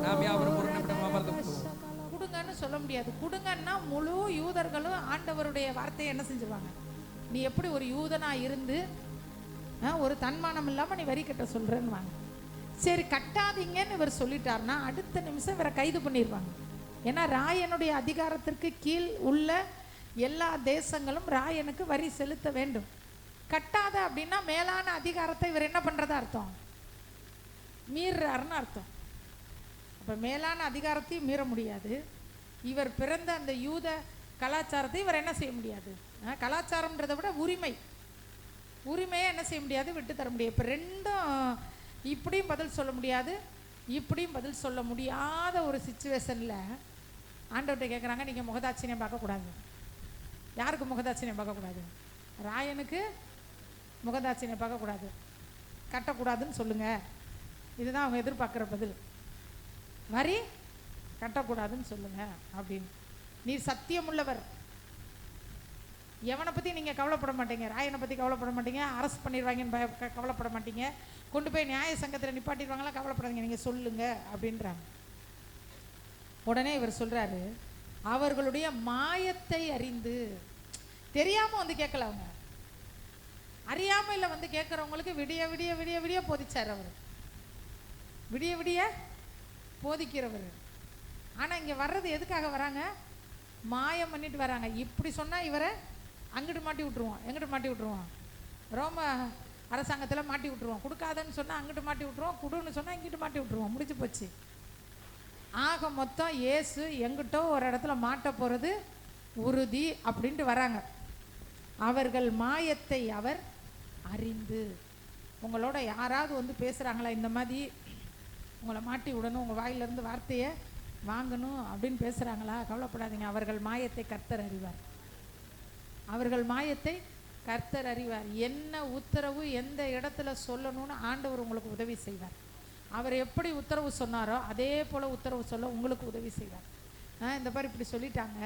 நாம் யாவரும் ஒரு நிமிடம் அமர்ந்து கொள்வோம். கொடுங்கன்னு சொல்ல முடியாது. கொடுங்கன்னா முழு யூதர்களும் ஆண்டவருடைய வார்த்தையை என்ன செஞ்சுருவாங்க? நீ எப்படி ஒரு யூதனா இருந்து ஒரு தன்மானம் இல்லாம நீ வரி கட்ட சொல்றேன்னு வாங்க. சரி கட்டாதீங்கன்னு இவர் சொல்லிட்டாருன்னா அடுத்த நிமிஷம் இவரை கைது பண்ணிடுவாங்க. ஏன்னா ராயனுடைய அதிகாரத்திற்கு கீழ் உள்ள எல்லா தேசங்களும் ராயனுக்கு வரி செலுத்த வேண்டும். கட்டாத அப்படின்னா மேலான அதிகாரத்தை இவர் என்ன பண்றதா அர்த்தம்? மீறாருன்னு அர்த்தம். அப்ப மேலான அதிகாரத்தையும் மீற முடியாது. இவர் பிறந்த அந்த யூத கலாச்சாரத்தை இவர் என்ன செய்ய முடியாது. கலாச்சாரம்ன்றதை விட உரிமையை என்ன செய்ய முடியாது, விட்டு தர முடியாது. இப்போ ரெண்டும் இப்படியும் பதில் சொல்ல முடியாது, இப்படியும் பதில் சொல்ல முடியாத ஒரு சிச்சுவேஷனில் ஆண்டவர்கிட்ட கேட்குறாங்க, நீங்கள் முகதாட்சியம் பார்க்கக்கூடாது. யாருக்கு முகதாட்சியம் பார்க்கக்கூடாது? ராயனுக்கு முகதாட்சியம் பார்க்கக்கூடாது, கட்டக்கூடாதுன்னு சொல்லுங்கள். இதுதான் அவங்க எதிர்பார்க்குற பதில். வரி கட்டக்கூடாதுன்னு சொல்லுங்கள் அப்படின்னு. நீர் சத்தியமுள்ளவர். எவனை பற்றி நீங்கள் கவலைப்பட மாட்டீங்க, ராயனை பற்றி கவலைப்பட மாட்டீங்க, அரெஸ்ட் பண்ணிடுவாங்கன்னு கவலைப்பட மாட்டீங்க, கொண்டு போய் நியாய சங்கத்தில் நிப்பாட்டிடுவாங்களாம், கவலைப்படாதீங்க, நீங்கள் சொல்லுங்க அப்படின்றாங்க. உடனே இவர் சொல்கிறாரு, அவர்களுடைய மாயத்தை அறிந்து. தெரியாமல் வந்து கேட்கல, அவங்க அறியாமையில் வந்து கேட்குறவங்களுக்கு விடிய விடிய விடிய விடிய போதிச்சார் அவர், விடிய விடிய போதிக்கிறவர். ஆனால் இங்கே வர்றது எதுக்காக வராங்க? மாயம் பண்ணிட்டு வராங்க. இப்படி சொன்னால் இவரை அங்கிட்டு மாட்டி விட்ருவோம், எங்கிட்டு மாட்டி விட்ருவோம், ரோம அரசாங்கத்தில் மாட்டி விட்ருவோம், கொடுக்காதன்னு சொன்னால் அங்கிட்டு மாட்டி விட்ருவோம், கொடுன்னு சொன்னால் இங்கிட்டு மாட்டி விட்ருவோம், முடிச்சு போச்சு. ஆக மொத்தம் இயேசு எங்கிட்டோ ஒரு இடத்துல மாட்ட போகிறது உறுதி அப்படின்ட்டு வராங்க. அவர்கள் மாயத்தை அவர் அறிந்து. உங்களோட யாராவது வந்து பேசுகிறாங்களா, இந்த மாதிரி உங்களை மாட்டி விடணும், உங்கள் வாயிலிருந்து வார்த்தையை வாங்கணும் அப்படின்னு பேசுகிறாங்களா, கவலைப்படாதீங்க, அவர்கள் மாயத்தை கர்த்தர் அறிவார். அவர்கள் மாயத்தை கர்த்தர் அறிவார். என்ன உத்தரவு எந்த இடத்துல சொல்லணும்னு ஆண்டவர் உங்களுக்கு உதவி செய்வார். அவர் எப்படி உத்தரவு சொன்னாரோ அதே போல் உத்தரவு சொல்ல உங்களுக்கு உதவி செய்வார். இந்த மாதிரி இப்படி சொல்லிட்டாங்க,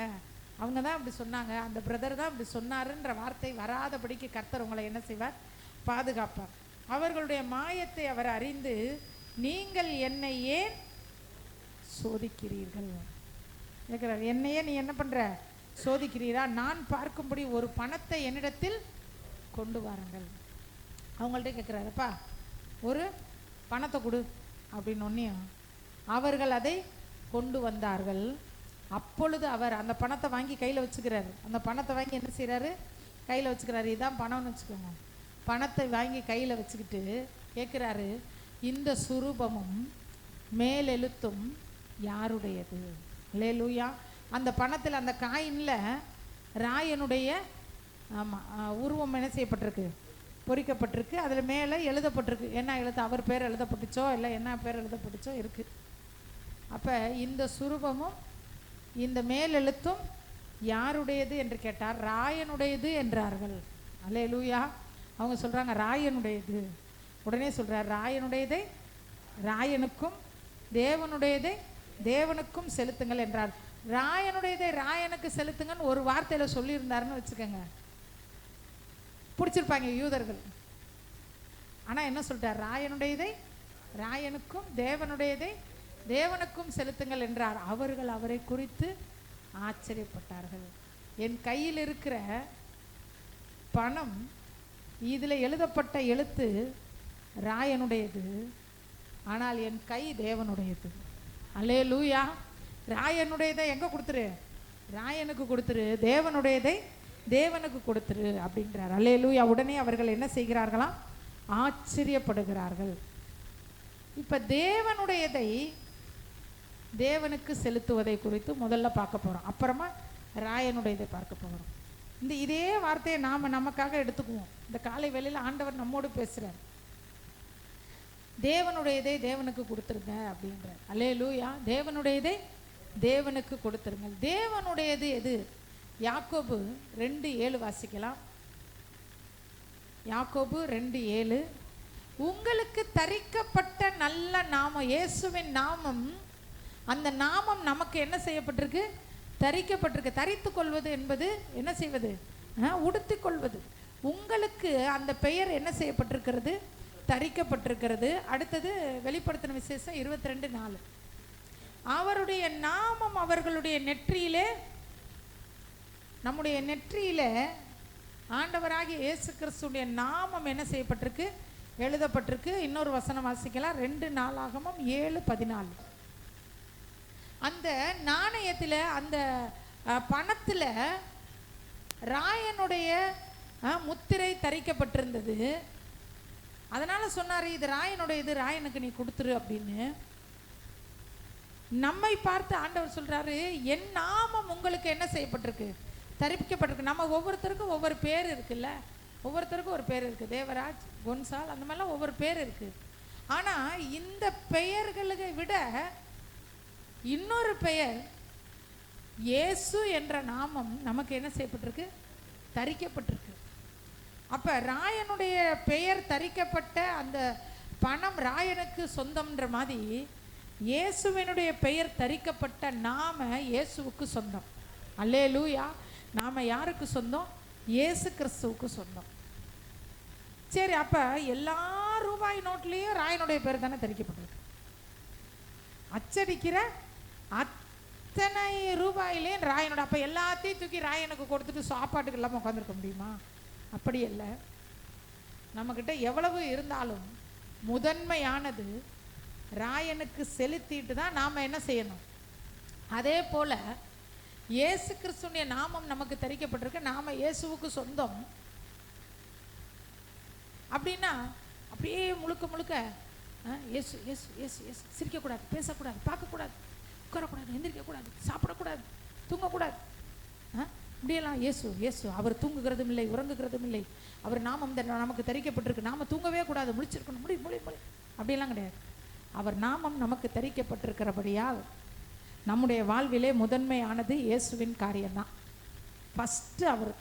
அவங்க தான் இப்படி சொன்னாங்க, அந்த பிரதர் தான் இப்படி சொன்னாருன்ற வார்த்தை வராதபடிக்கு கர்த்தர் உங்களை என்ன செய்வார்? பாதுகாப்பார். அவர்களுடைய மாயத்தை அவர் அறிந்து, நீங்கள் என்னை ஏன் சோதிக்கிறீர்கள் கேட்குறார். என்னையே நீ என்ன பண்ணுற? சோதிக்கிறீரா? நான் பார்க்கும்படி ஒரு பணத்தை என்னிடத்தில் கொண்டு வாருங்கள். அவங்கள்ட்ட கேட்குறாருப்பா, ஒரு பணத்தை கொடு அப்படின்னு ஒன்றையும் அவர்கள் அதை கொண்டு வந்தார்கள். அப்பொழுது அவர் அந்த பணத்தை வாங்கி கையில் வச்சுக்கிறாரு. அந்த பணத்தை வாங்கி என்ன செய்கிறாரு? கையில் வச்சுக்கிறாரு. இதுதான் பணம்னு வச்சுக்கோங்க. பணத்தை வாங்கி கையில் வச்சுக்கிட்டு கேட்குறாரு, இந்த சுரூபமும் மேலெழுத்தும் யாருடையது? அல்லேலூயா. அந்த பணத்தில், அந்த காயினில் ராயனுடைய உருவம் என்ன செய்யப்பட்டிருக்கு? பொறிக்கப்பட்டிருக்கு. அதில் மேலே எழுதப்பட்டிருக்கு. என்ன எழுத்து? அவர் பேர் எழுதப்பட்டுச்சோ இல்லை என்ன பேர் எழுதப்பட்டுச்சோ இருக்குது. அப்போ இந்த சுரூபமும் இந்த மேலெழுத்தும் யாருடையது என்று கேட்டார். ராயனுடையது என்றார்கள். அல்லேலூயா. அவங்க சொல்கிறாங்க ராயனுடையது. உடனே சொல்கிறார், ராயனுடையதை ராயனுக்கும் தேவனுடையதை தேவனுக்கும் செலுத்துங்கள் என்றார். ராயனுடையதை ராயனுக்கு செலுத்துங்கன்னு ஒரு வார்த்தையில் சொல்லியிருந்தாருன்னு வச்சுக்கோங்க, பிடிச்சிருப்பாங்க யூதர்கள். ஆனால் என்ன சொல்லிட்டார்? ராயனுடையதை ராயனுக்கும் தேவனுடையதை தேவனுக்கும் செலுத்துங்கள் என்றார். அவர்கள் அவரை குறித்து ஆச்சரியப்பட்டார்கள். என் கையில் இருக்கிற பணம், இதில் எழுதப்பட்ட எழுத்து ராயனுடையது, ஆனால் என் கை தேவனுடையது. அல்லேலூயா. ராயனுடையதை எங்கே கொடுத்துரு? ராயனுக்கு கொடுத்துரு. தேவனுடையதை தேவனுக்கு கொடுத்துரு அப்படின்றார். அல்லேலூயா. உடனே அவர்கள் என்ன செய்கிறார்களாம்? ஆச்சரியப்படுகிறார்கள். இப்போ தேவனுடையதை தேவனுக்கு செலுத்துவதை குறித்து முதல்ல பார்க்க போகிறோம். அப்புறமா ராயனுடையதை பார்க்க போகிறோம். இதே வார்த்தையை நாம் நமக்காக எடுத்துக்குவோம். இந்த காலை வேளையில் ஆண்டவர் நம்மோடு பேசுகிறார். தேவனுடையதை தேவனுக்கு கொடுத்துருங்க அப்படின்றார். அல்லேலூயா. தேவனுடையதை தேவனுக்கு கொடுத்துருங்க. தேவனுடையது எது? யாக்கோபு 2:7 வாசிக்கலாம். யாக்கோபு 2:7, உங்களுக்கு தரிக்கப்பட்ட நல்ல நாமம், இயேசுவின் நாமம், அந்த நாமம் நமக்கு என்ன செய்யப்பட்டிருக்கு? தரிக்கப்பட்டிருக்கு. தரித்து கொள்வது என்பது என்ன செய்வது? உடுத்தி கொள்வது. உங்களுக்கு அந்த பெயர் என்ன செய்யப்பட்டிருக்கிறது? தரிக்கப்பட்டிருக்கிறது. அடுத்தது வெளிப்படுத்தின விசேஷம் 22:4, அவருடைய நாமம் அவர்களுடைய நெற்றியிலே, நம்முடைய நெற்றியிலே ஆண்டவராகிய இயேசு கிறிஸ்துடைய நாமம் என்ன செய்யப்பட்டிருக்கு? எழுதப்பட்டிருக்கு. இன்னொரு வசனம் வாசிக்கலாம். 2 நாளாகமம் 7:14. அந்த நாணயத்தில், அந்த பணத்தில் ராயனுடைய முத்திரை தரிக்கப்பட்டிருந்தது. அதனால் சொன்னார், இது ராயனுடையது, ராயனுக்கு நீ கொடுத்துரு அப்படின்னு. நம்மை பார்த்து ஆண்டவர் சொல்கிறாரு, என் நாமம் உங்களுக்கு என்ன செய்யப்பட்டிருக்கு? தரிக்கப்பட்டிருக்கு. நம்ம ஒவ்வொருத்தருக்கும் ஒவ்வொரு பேர் இருக்குல்ல, ஒவ்வொருத்தருக்கும் ஒரு பேர் இருக்குது. தேவராஜ், கொன்சால், அந்த மாதிரிலாம் ஒவ்வொரு பேர் இருக்குது. ஆனால் இந்த பெயர்களை விட இன்னொரு பெயர், இயேசு என்ற நாமம் நமக்கு என்ன செய்யப்பட்டிருக்கு? தரிக்கப்பட்டிருக்கு. அப்போ ராயனுடைய பெயர் தரிக்கப்பட்ட அந்த பணம் ராயனுக்கு சொந்தம்ன்ற மாதிரி, இயேசுவினுடைய பெயர் தரிக்கப்பட்ட நாம இயேசுவுக்கு சொந்தம். அல்லேலூயா. நாம யாருக்கு சொந்தம்? இயேசு கிறிஸ்துவுக்கு சொந்தம். சரி, அப்ப எல்லா ரூபாய் நோட்லேயும் ராயனுடைய பேர் தானே தெரிக்கப்பட்டிருக்கு. அச்சடிக்கிற அத்தனை ரூபாயிலேயும் ராயனோட, அப்போ எல்லாத்தையும் தூக்கி ராயனுக்கு கொடுத்துட்டு சாப்பாட்டுக்கு இல்லாமல் உட்காந்துருக்க முடியுமா? அப்படி இல்லை. நம்மக்கிட்ட எவ்வளவு இருந்தாலும் முதன்மையானது ராயனுக்கு செலுத்திட்டு தான் நாம் என்ன செய்யணும். அதே போல் இயேசு கிறிஸ்துவின் நாமம் நமக்கு தரிக்கப்பட்டிருக்கு, நாம் இயேசுவுக்கு சொந்தம். அப்படின்னா அப்படியே முழுக்க முழுக்க இயேசு இயேசு இயேசு இயேசு, சிரிக்கக்கூடாது, பேசக்கூடாது, பார்க்கக்கூடாது, உட்காரக்கூடாது, எந்திரிக்கக்கூடாது, சாப்பிடக்கூடாது, தூங்கக்கூடாது, இப்படியெல்லாம் இயேசு இயேசு. அவர் தூங்குகிறதும் இல்லை, உறங்குகிறதும் இல்லை, அவர் நாமம் நமக்கு தரிக்கப்பட்டிருக்கு, நாம் தூங்கவே கூடாது, முழிச்சிருக்கணும், முடி முடி முடி, அப்படியெல்லாம் கிடையாது. அவர் நாமம் நமக்கு தரிக்கப்பட்டிருக்கிறபடியால் நம்முடைய வாழ்விலே முதன்மையானது இயேசுவின் காரியம்தான். ஃபஸ்ட்டு அவர்,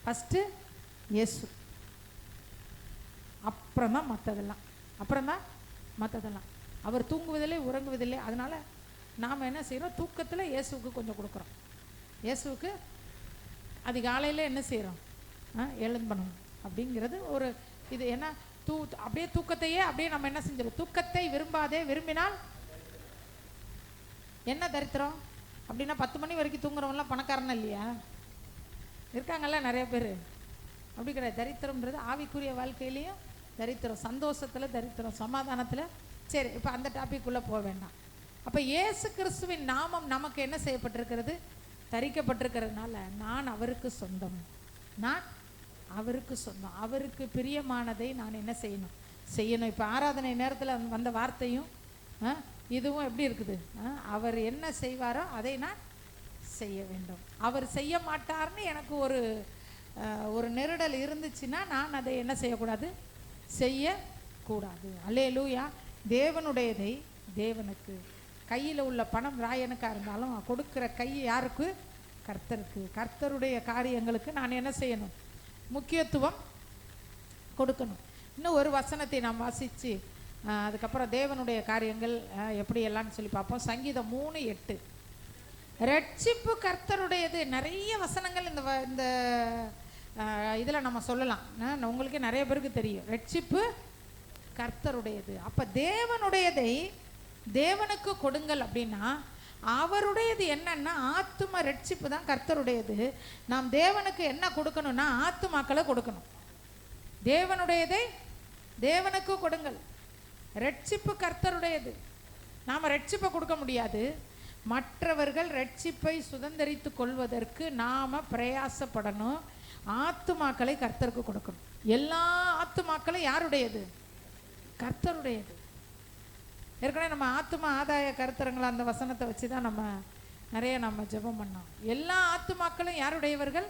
ஃபஸ்ட்டு இயேசு, அப்புறம்தான் மற்றதெல்லாம், அப்புறம்தான் மற்றதெல்லாம். அவர் தூங்குவதில்லை, உறங்குவதில்லை. அதனால் நாம் என்ன செய்கிறோம்? தூக்கத்தில் இயேசுவுக்கு கொஞ்சம் கொடுக்குறோம். இயேசுவுக்கு அதிகாலையில் என்ன செய்கிறோம்? எழும்பணும் அப்படிங்கிறது ஒரு இது. என்ன அப்படியே தூக்கத்தையே அப்படியே நம்ம என்ன செஞ்சிடும்? தூக்கத்தை விரும்பாதே, விரும்பினால் என்ன தரித்திரம் அப்படின்னா 10 மணி வரைக்கும் தூங்குறவங்களாம் பணக்காரனா இல்லையா? இருக்காங்கல்ல நிறைய பேர். அப்படி கிடையாது. தரித்திரம்ன்றது ஆவிக்குரிய வாழ்க்கையிலையும் தரித்திரம், சந்தோஷத்தில் தரித்திரம், சமாதானத்தில். சரி, இப்போ அந்த டாபிக்குள்ளே போக வேண்டாம். அப்போ இயேசு கிறிஸ்துவின் நாமம் நமக்கு என்ன செய்யப்பட்டிருக்கிறது? தரிக்கப்பட்டிருக்கிறதுனால நான் அவருக்கு சொந்தம், நான் அவருக்கு சொந்தம். அவருக்கு பிரியமானதை நான் என்ன செய்யணும்? செய்யணும். இப்போ ஆராதனை நேரத்தில் வந்த வார்த்தையும் இதுவும் எப்படி இருக்குது? அவர் என்ன செய்வாரோ அதை நான் செய்ய வேண்டும். அவர் செய்ய மாட்டார்னு எனக்கு ஒரு நெருடல் இருந்துச்சுன்னா நான் அதை என்ன செய்யக்கூடாது? செய்யக்கூடாது. அல்லேலூயா. தேவனுடையதை தேவனுக்கு, கையில் உள்ள பணம் ராயனுக்காக இருந்தாலும் கொடுக்குற கை யாருக்கு? கர்த்தருக்கு. கர்த்தருடைய காரியங்களுக்கு நான் என்ன செய்யணும்? முக்கியத்துவம் கொடுக்கணும். இன்னும் ஒரு வசனத்தை நாம் வாசித்து அதுக்கப்புறம் தேவனுடைய காரியங்கள் எப்படியெல்லாம் சொல்லி பார்ப்போம். சங்கீதம் 3:8. ரட்சிப்பு கர்த்தருடையது. நிறைய வசனங்கள் இந்த இதில் நம்ம சொல்லலாம். உங்களுக்கே நிறைய பேருக்கு தெரியும். ரட்சிப்பு கர்த்தருடையது. அப்போ தேவனுடையதை தேவனுக்கு கொடுங்கள் அப்படின்னா அவருடையது என்னன்னா ஆத்தும ரட்சிப்பு தான் கர்த்தருடையது. நாம் தேவனுக்கு என்ன கொடுக்கணும்னா ஆத்துமாக்களை கொடுக்கணும். தேவனுடையதை தேவனுக்கு கொடுங்கள். ரட்சிப்பு கர்த்தருடையது. நாம் ரட்சிப்பை கொடுக்க முடியாது. மற்றவர்கள் ரட்சிப்பை சுதந்திரித்து கொள்வதற்கு நாம் பிரயாசப்படணும். ஆத்துமாக்களை கர்த்தருக்கு கொடுக்கணும். எல்லா ஆத்துமாக்களும் யாருடையது? கர்த்தருடையது. ஏற்கனவே நம்ம ஆத்துமா ஆதாய கருத்தரங்களை அந்த வசனத்தை வச்சு தான் நம்ம ஜெபம் பண்ணோம். எல்லா ஆத்துமாக்களும் யாருடையவர்கள்?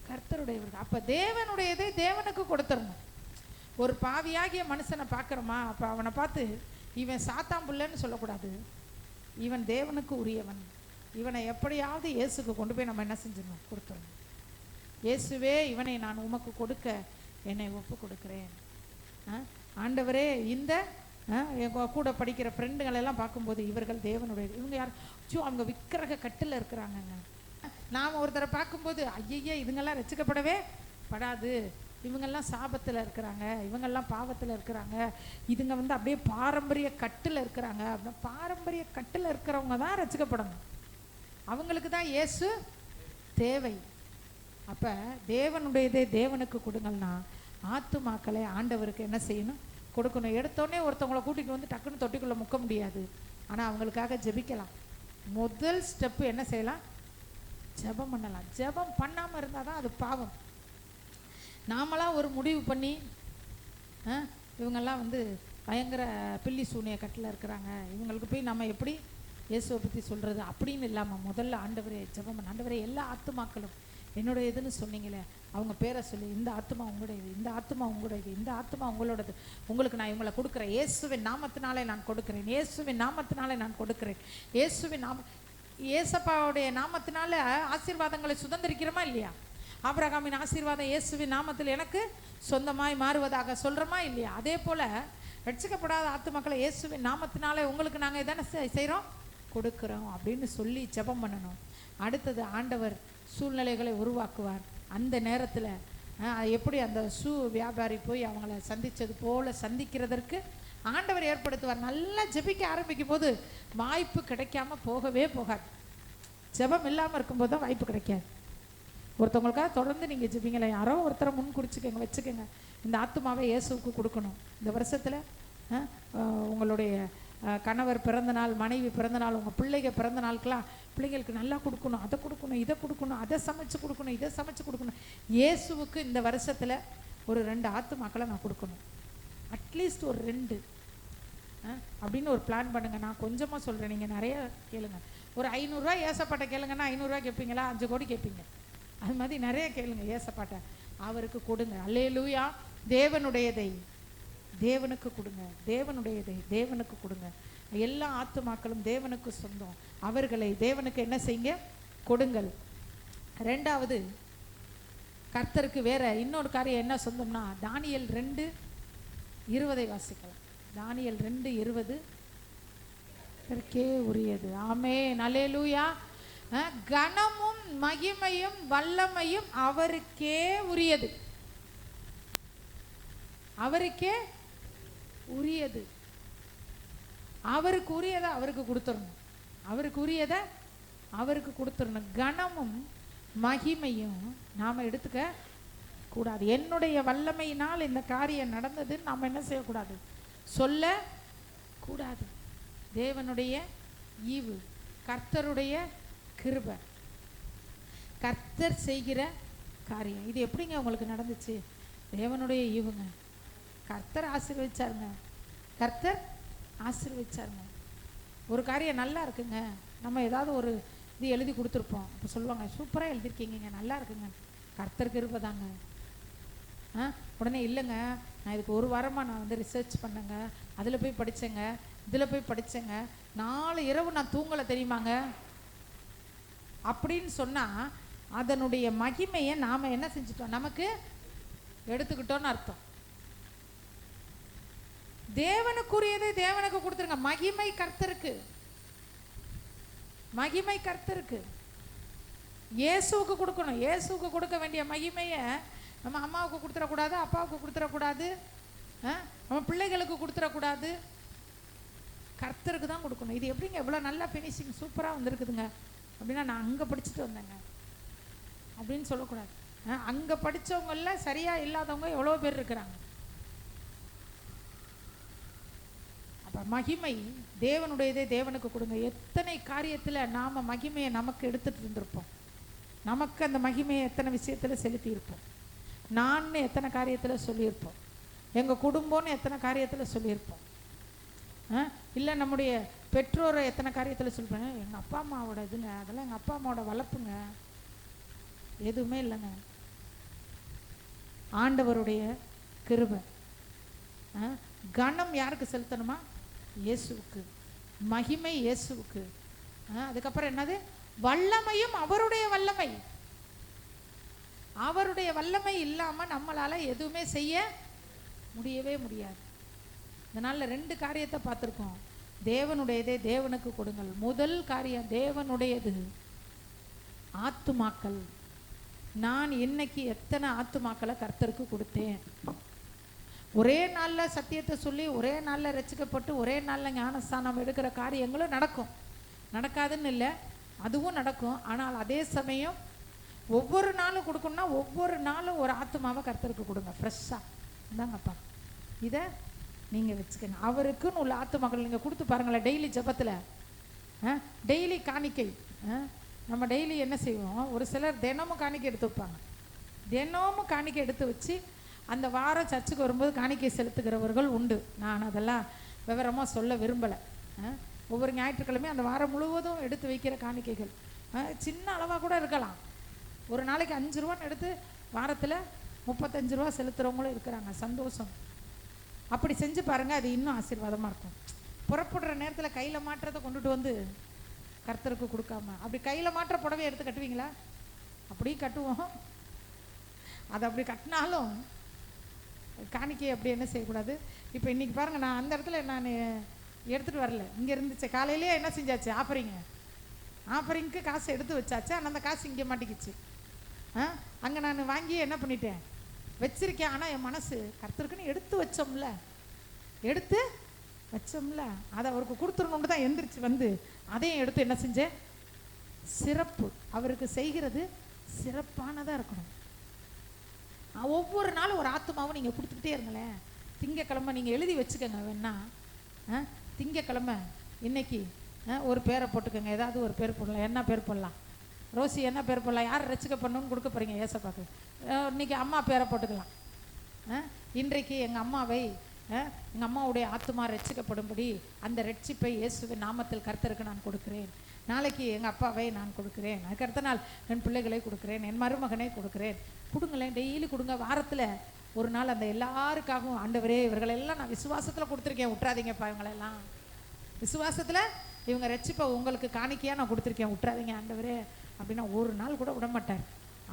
கர்த்தருடையவர்கள். அப்போ தேவனுடையதை தேவனுக்கு கொடுத்துடணும். ஒரு பாவியாகிய மனுஷனை பார்க்குறோமா, அப்போ அவனை பார்த்து இவன் சாத்தாம்புள்ளன்னு சொல்லக்கூடாது. இவன் தேவனுக்கு உரியவன். இவனை எப்படியாவது இயேசுக்கு கொண்டு போய் நம்ம என்ன செஞ்சிடணும்? கொடுத்துடணும். இயேசுவே, இவனை நான் உமக்கு கொடுக்க என்னை ஒப்பு கொடுக்குறேன். ஆண்டவரே, இந்த கூட படிக்கிற ஃப்ரெண்டுங்களெல்லாம் பார்க்கும்போது இவர்கள் தேவனுடைய, இவங்க யார்? அவங்க விக்கிரக கட்டில் இருக்கிறாங்கங்க. நாம் ஒருத்தரை பார்க்கும்போது ஐயையே இதுங்கெல்லாம் ரசிக்கப்படவே படாது, இவங்கெல்லாம் சாபத்தில் இருக்கிறாங்க, இவங்கெல்லாம் பாவத்தில் இருக்கிறாங்க, இதுங்க அப்படியே பாரம்பரிய கட்டில் இருக்கிறாங்க. அப்படின்னா பாரம்பரிய கட்டில் இருக்கிறவங்க தான் ரசிக்கப்படணும். அவங்களுக்கு தான் இயேசு தேவை. அப்போ தேவனுடையதே தேவனுக்கு கொடுங்கள்னா ஆத்துமாக்களை ஆண்டவருக்கு என்ன செய்யணும்? கொடுக்கணும். எடுத்தோடனே ஒருத்தவங்களை கூட்டிகிட்டு வந்து டக்குன்னு தொட்டிக்குள்ளே முக்க முடியாது. ஆனால் அவங்களுக்காக ஜெபிக்கலாம். முதல் ஸ்டெப்பு என்ன செய்யலாம்? ஜெபம் பண்ணலாம். ஜெபம் பண்ணாமல் இருந்தால் தான் அது பாவம். நாமளாம் ஒரு முடிவு பண்ணி இவங்கெல்லாம் பயங்கர பில்லி சூனிய கட்டில் இருக்கிறாங்க, இவங்களுக்கு போய் நம்ம எப்படி இயேசுவை பற்றி சொல்கிறது அப்படின்னு இல்லாமல் முதல்ல ஆண்டவரே ஜெபம் பண்ண. ஆண்டவரே, எல்லா ஆத்துமாக்களும் என்னோட இதுன்னு சொன்னீங்களே, அவங்க பேரை சொல்லி, இந்த ஆத்மா உங்களுடையது, இந்த ஆத்மா உங்களுடையது, இந்த ஆத்மா உங்களோடது, உங்களுக்கு நான் இவங்களை கொடுக்குறேன், இயேசுவின் நாமத்தினாலே நான் கொடுக்குறேன், இயேசுவின் நாமத்தினாலே நான் கொடுக்குறேன், இயேசுவின் இயேசப்பாவுடைய நாமத்தினால ஆசீர்வாதங்களை சுதந்திரிக்கிறோமா இல்லையா? ஆபிரகாமின் ஆசீர்வாதம் இயேசுவின் நாமத்தில் எனக்கு சொந்தமாய் மாறுவதாக சொல்கிறோமா இல்லையா? அதே போல் ரட்சிக்கப்படாத ஆத்துமக்களை இயேசுவின் நாமத்தினாலே உங்களுக்கு நாங்கள் இதானே செய்கிறோம், கொடுக்குறோம் அப்படின்னு சொல்லி ஜெபம் பண்ணணும். அடுத்தது ஆண்டவர் சூழ்நிலைகளை உருவாக்குவார். அந்த நேரத்தில் எப்படி அந்த ஷூ வியாபாரி போய் அவங்கள சந்தித்தது போல் சந்திக்கிறதற்கு ஆண்டவர் ஏற்படுத்துவார். நல்லா ஜெபிக்க ஆரம்பிக்கும் போது வாய்ப்பு கிடைக்காம போகவே போகாது. ஜெபம் இல்லாமல் இருக்கும்போது தான் வாய்ப்பு கிடைக்காது. ஒருத்தவங்களுக்காக தொடர்ந்து நீங்கள் ஜெபிங்களேன், யாரோ ஒருத்தரை முன் குடிச்சுக்கோங்க, வச்சுக்கோங்க. இந்த ஆத்துமாவை இயேசுவுக்கு கொடுக்கணும். இந்த வருஷத்தில் உங்களுடைய கணவர் பிறந்த நாள், மனைவி பிறந்த நாள், உங்கள் பிள்ளைங்க பிறந்த நாளுக்கெல்லாம் பிள்ளைங்களுக்கு நல்லா கொடுக்கணும், அதை கொடுக்கணும், இதை கொடுக்கணும், அதை சமைச்சு கொடுக்கணும், இதை சமைச்சு கொடுக்கணும். இயேசுவுக்கு இந்த வருஷத்தில் ஒரு 2 ஆத்துமாக்களை நான் கொடுக்கணும். அட்லீஸ்ட் ஒரு 2 அப்படின்னு ஒரு பிளான் பண்ணுங்கள். நான் கொஞ்சமாக சொல்கிறேன், நீங்கள் நிறைய கேளுங்க. ஒரு 500 ரூபா ஏசப்பாட்டை கேளுங்கன்னா 500 ரூபா கேட்பீங்களா? 5 கோடி கேட்பீங்க. அது மாதிரி நிறைய கேளுங்க ஏசப்பாட்டை, அவருக்கு கொடுங்க. அல்லேலூயா. தேவனுடையதை தேவனுக்கு கொடுங்க, தேவனுடையதை தேவனுக்கு கொடுங்க. எல்லா ஆத்துமாக்களும் தேவனுக்கு சொந்தம். அவர்களை தேவனுக்கு என்ன செய்யுங்க? கொடுங்கள். 2வது, கர்த்தருக்கு வேற இன்னொரு காரியம் என்ன சொந்தம்னா, தானியேல் 2:20 வாசிக்கலாம். தானியேல் 2:20 கர்த்தருக்கே உரியது. ஆமென், அல்லேலூயா. கனமும் மகிமையும் வல்லமையும் அவருக்கே உரியது, அவருக்கே உரியது. அவருக்கு உரியதை அவருக்கு கொடுத்துடணும், அவருக்கு உரியதை அவருக்கு கொடுத்துடணும். கனமும் மகிமையும் நாம் எடுத்துக்க கூடாது. என்னுடைய வல்லமையினால் இந்த காரியம் நடந்ததுன்னு நாம் என்ன செய்யக்கூடாது? சொல்ல கூடாது. தேவனுடைய ஈவு, கர்த்தருடைய கிருபை, கர்த்தர் செய்கிற காரியம். இது எப்படிங்க உங்களுக்கு நடந்துச்சு? தேவனுடைய ஈவுங்க. கர்த்தர் ஆசீர்வதிச்சாருங்க, கர்த்தர் ஆசீர்வதிச்சாருங்க. ஒரு காரியம் நல்லா இருக்குங்க, நம்ம ஏதாவது ஒரு இது எழுதி கொடுத்துருப்போம், அப்போ சொல்லுவாங்க சூப்பராக எழுதிருக்கீங்க, நல்லா இருக்குங்க, கர்த்தர் கிருபை தாங்க. உடனே இல்லைங்க, நான் இதுக்கு 1 வாரமாக நான் வந்து ரிசர்ச் பண்ணேங்க, அதில் போய் படித்தேங்க, இதில் போய் படித்தேங்க, 4 இரவு நான் தூங்கலை தெரியுமாங்க அப்படின்னு சொன்னால் அதனுடைய மகிமையை நாம் என்ன செஞ்சிட்டோம்? நமக்கு எடுத்துக்கிட்டோன்னு அர்த்தம். தேவனுக்குரியதை தேவனுக்கு கொடுத்துருங்க. மகிமை கர்த்தருக்கு, மகிமை கர்த்தருக்கு. இயேசுவுக்கு கொடுக்கணும். இயேசுவுக்கு கொடுக்க வேண்டிய மகிமையை நம்ம அம்மாவுக்கு கொடுத்துடக்கூடாது, அப்பாவுக்கு கொடுத்துடக்கூடாது, நம்ம பிள்ளைகளுக்கு கொடுத்துடக்கூடாது, கர்த்தருக்கு தான் கொடுக்கணும். இது எப்படிங்க எவ்வளோ நல்லா ஃபினிஷிங் சூப்பராக வந்துருக்குதுங்க அப்படின்னா நான் அங்கே படிச்சுட்டு வந்தேங்க அப்படின்னு சொல்லக்கூடாது. அங்கே படித்தவங்கள சரியாக இல்லாதவங்க எவ்வளோ பேர் இருக்கிறாங்க. அப்போ மகிமை தேவனுடையதே தேவனுக்கு கொடுங்க. எத்தனை காரியத்தில் நாம் மகிமையை நமக்கு எடுத்துகிட்டு இருந்திருப்போம், நமக்கு அந்த மகிமையை எத்தனை விஷயத்தில் செலுத்தியிருப்போம். நான் எத்தனை காரியத்தில் சொல்லியிருப்போம், எங்கள் குடும்பம்னு எத்தனை காரியத்தில் சொல்லியிருப்போம். இல்லை நம்முடைய பெற்றோரை எத்தனை காரியத்தில் சொல்லிப்பேன். எங்கள் அப்பா அம்மாவோட இதுங்க, அதெல்லாம் எங்கள் அப்பா அம்மாவோட வளர்ப்புங்க, எதுவுமே இல்லைங்க. ஆண்டவருடைய கிருபை. கனம் யாருக்கு செலுத்தணுமா? இயேசுவுக்கு. மகிமை இயேசுவுக்கு. அதுக்கப்புறம் என்னது? வல்லமையும் அவருடைய வல்லமை. அவருடைய வல்லமை இல்லாமல் நம்மளால் எதுவுமே செய்ய முடியவே முடியாது. இதனால் 2 காரியத்தை பார்த்துருக்கோம். தேவனுடையதே தேவனுக்கு கொடுங்கள். முதல் காரியம் தேவனுடையது ஆத்துமாக்கள். நான் இன்னைக்கு எத்தனை ஆத்துமாக்களை கர்த்தருக்கு கொடுத்தேன்? ஒரே நாளில் சத்தியத்தை சொல்லி ஒரே நாளில் ரட்சிக்கப்பட்டு ஒரே நாளில் ஞானஸ்தானம் எடுக்கிற காரியங்களும் நடக்கும், நடக்காதுன்னு இல்லை, அதுவும் நடக்கும். ஆனால் அதே சமயம் ஒவ்வொரு நாளும் கொடுக்கணும்னா ஒவ்வொரு நாளும் ஒரு ஆத்துமாவை கர்த்தருக்கு கொடுங்க, ஃப்ரெஷ்ஷாக. இந்தாங்கப்பா, இதை நீங்கள் வச்சுக்கங்க. அவருக்குன்னு உள்ள ஆத்துமாக்கள் நீங்கள் கொடுத்து பாருங்களேன். டெய்லி ஜெபத்தில் டெய்லி காணிக்கை. நம்ம டெய்லி என்ன செய்வோம்? ஒரு சிலர் தினமும் காணிக்கை எடுத்து வைப்பாங்க. தினமும் காணிக்கை எடுத்து வச்சு அந்த வாரம் சர்ச்சுக்கு வரும்போது காணிக்கை செலுத்துகிறவர்கள் உண்டு. நான் அதெல்லாம் விவரமாக சொல்ல விரும்பலை. ஒவ்வொரு ஞாயிற்றுக்கிழமையும் அந்த வாரம் முழுவதும் எடுத்து வைக்கிற காணிக்கைகள் சின்ன அளவாக கூட இருக்கலாம். ஒரு நாளைக்கு 5 ரூபான்னு எடுத்து வாரத்தில் 35 ரூபா செலுத்துகிறவங்களும் இருக்கிறாங்க. சந்தோஷம். அப்படி செஞ்சு பாருங்கள், அது இன்னும் ஆசீர்வாதமாக இருக்கும். புறப்படுற நேரத்தில் கையில் மாற்றத்தை கொண்டுட்டு வந்து கர்த்தருக்கு கொடுக்காம அப்படி கையில் மாற்ற புடவை எடுத்து கட்டுவீங்களா? அப்படி கட்டுவோம். அது அப்படி கட்டினாலும் காணிக்கை அப்படி என்ன செய்யக்கூடாது. இப்போ இன்றைக்கி பாருங்கள், நான் அந்த இடத்துல நான் எடுத்துகிட்டு வரல, இங்கே இருந்துச்சு. காலையிலே என்ன செஞ்சாச்சு? ஆஃபரிங்க ஆஃபரிங்க்கு காசு எடுத்து வச்சாச்சு, ஆனால் அந்த காசு இங்கே மாட்டிக்கிச்சு. அங்கே நான் வாங்கி என்ன பண்ணிட்டேன், வச்சிருக்கேன். ஆனால் என் மனசு கர்த்தருக்குன்னு எடுத்து வச்சோம்ல, அதை அவருக்கு கொடுத்துடணுன்னு தான் எந்திரிச்சு வந்து அதையும் எடுத்து என்ன செஞ்சேன், சிறப்பு அவருக்கு செய்கிறது சிறப்பானதாக இருக்கணும். ஒவ்வொரு நாளும் ஒரு ஆத்மாவும் நீங்கள் கொடுத்துக்கிட்டே இருங்களேன். திங்கக்கிழமை நீங்கள் எழுதி வச்சுக்கோங்க வேணா, திங்கக்கிழமை இன்னைக்கு ஒரு பேரை போட்டுக்கோங்க, ஏதாவது ஒரு பேர் போடலாம். என்ன பேர் போடலாம்? ரோசி என்ன பேர் போடலாம்? யார் ரசிக்க பண்ணணும்னு கொடுக்க போகிறீங்க? ஏசப்பாக்கு இன்னைக்கு அம்மா பேரை போட்டுக்கலாம். இன்றைக்கு எங்கள் அம்மாவை, எங்கள் அம்மாவுடைய ஆத்மா ரட்சிக்கப்படும்படி அந்த ரட்சிப்பை இயேசுவின் நாமத்தில் கர்த்தருக்கு நான் கொடுக்கிறேன். நாளைக்கு எங்கள் அப்பாவை நான் கொடுக்குறேன், அதுக்கு அடுத்த நாள் என் பிள்ளைகளை கொடுக்குறேன், என் மருமகனை கொடுக்குறேன். கொடுங்களேன், டெய்லி கொடுங்க. வாரத்தில் ஒரு நாள் அந்த எல்லாருக்காகவும், ஆண்டவரே இவர்களெல்லாம் நான் விசுவாசத்தில் கொடுத்துருக்கேன், விட்டுறாதீங்கப்பா இவங்களெல்லாம். விசுவாசத்தில் இவங்க ரட்சிப்பை உங்களுக்கு காணிக்கையாக நான் கொடுத்துருக்கேன், விட்டுறாதீங்க ஆண்டவரே அப்படின்னா ஒரு நாள் கூட விட மாட்டார்.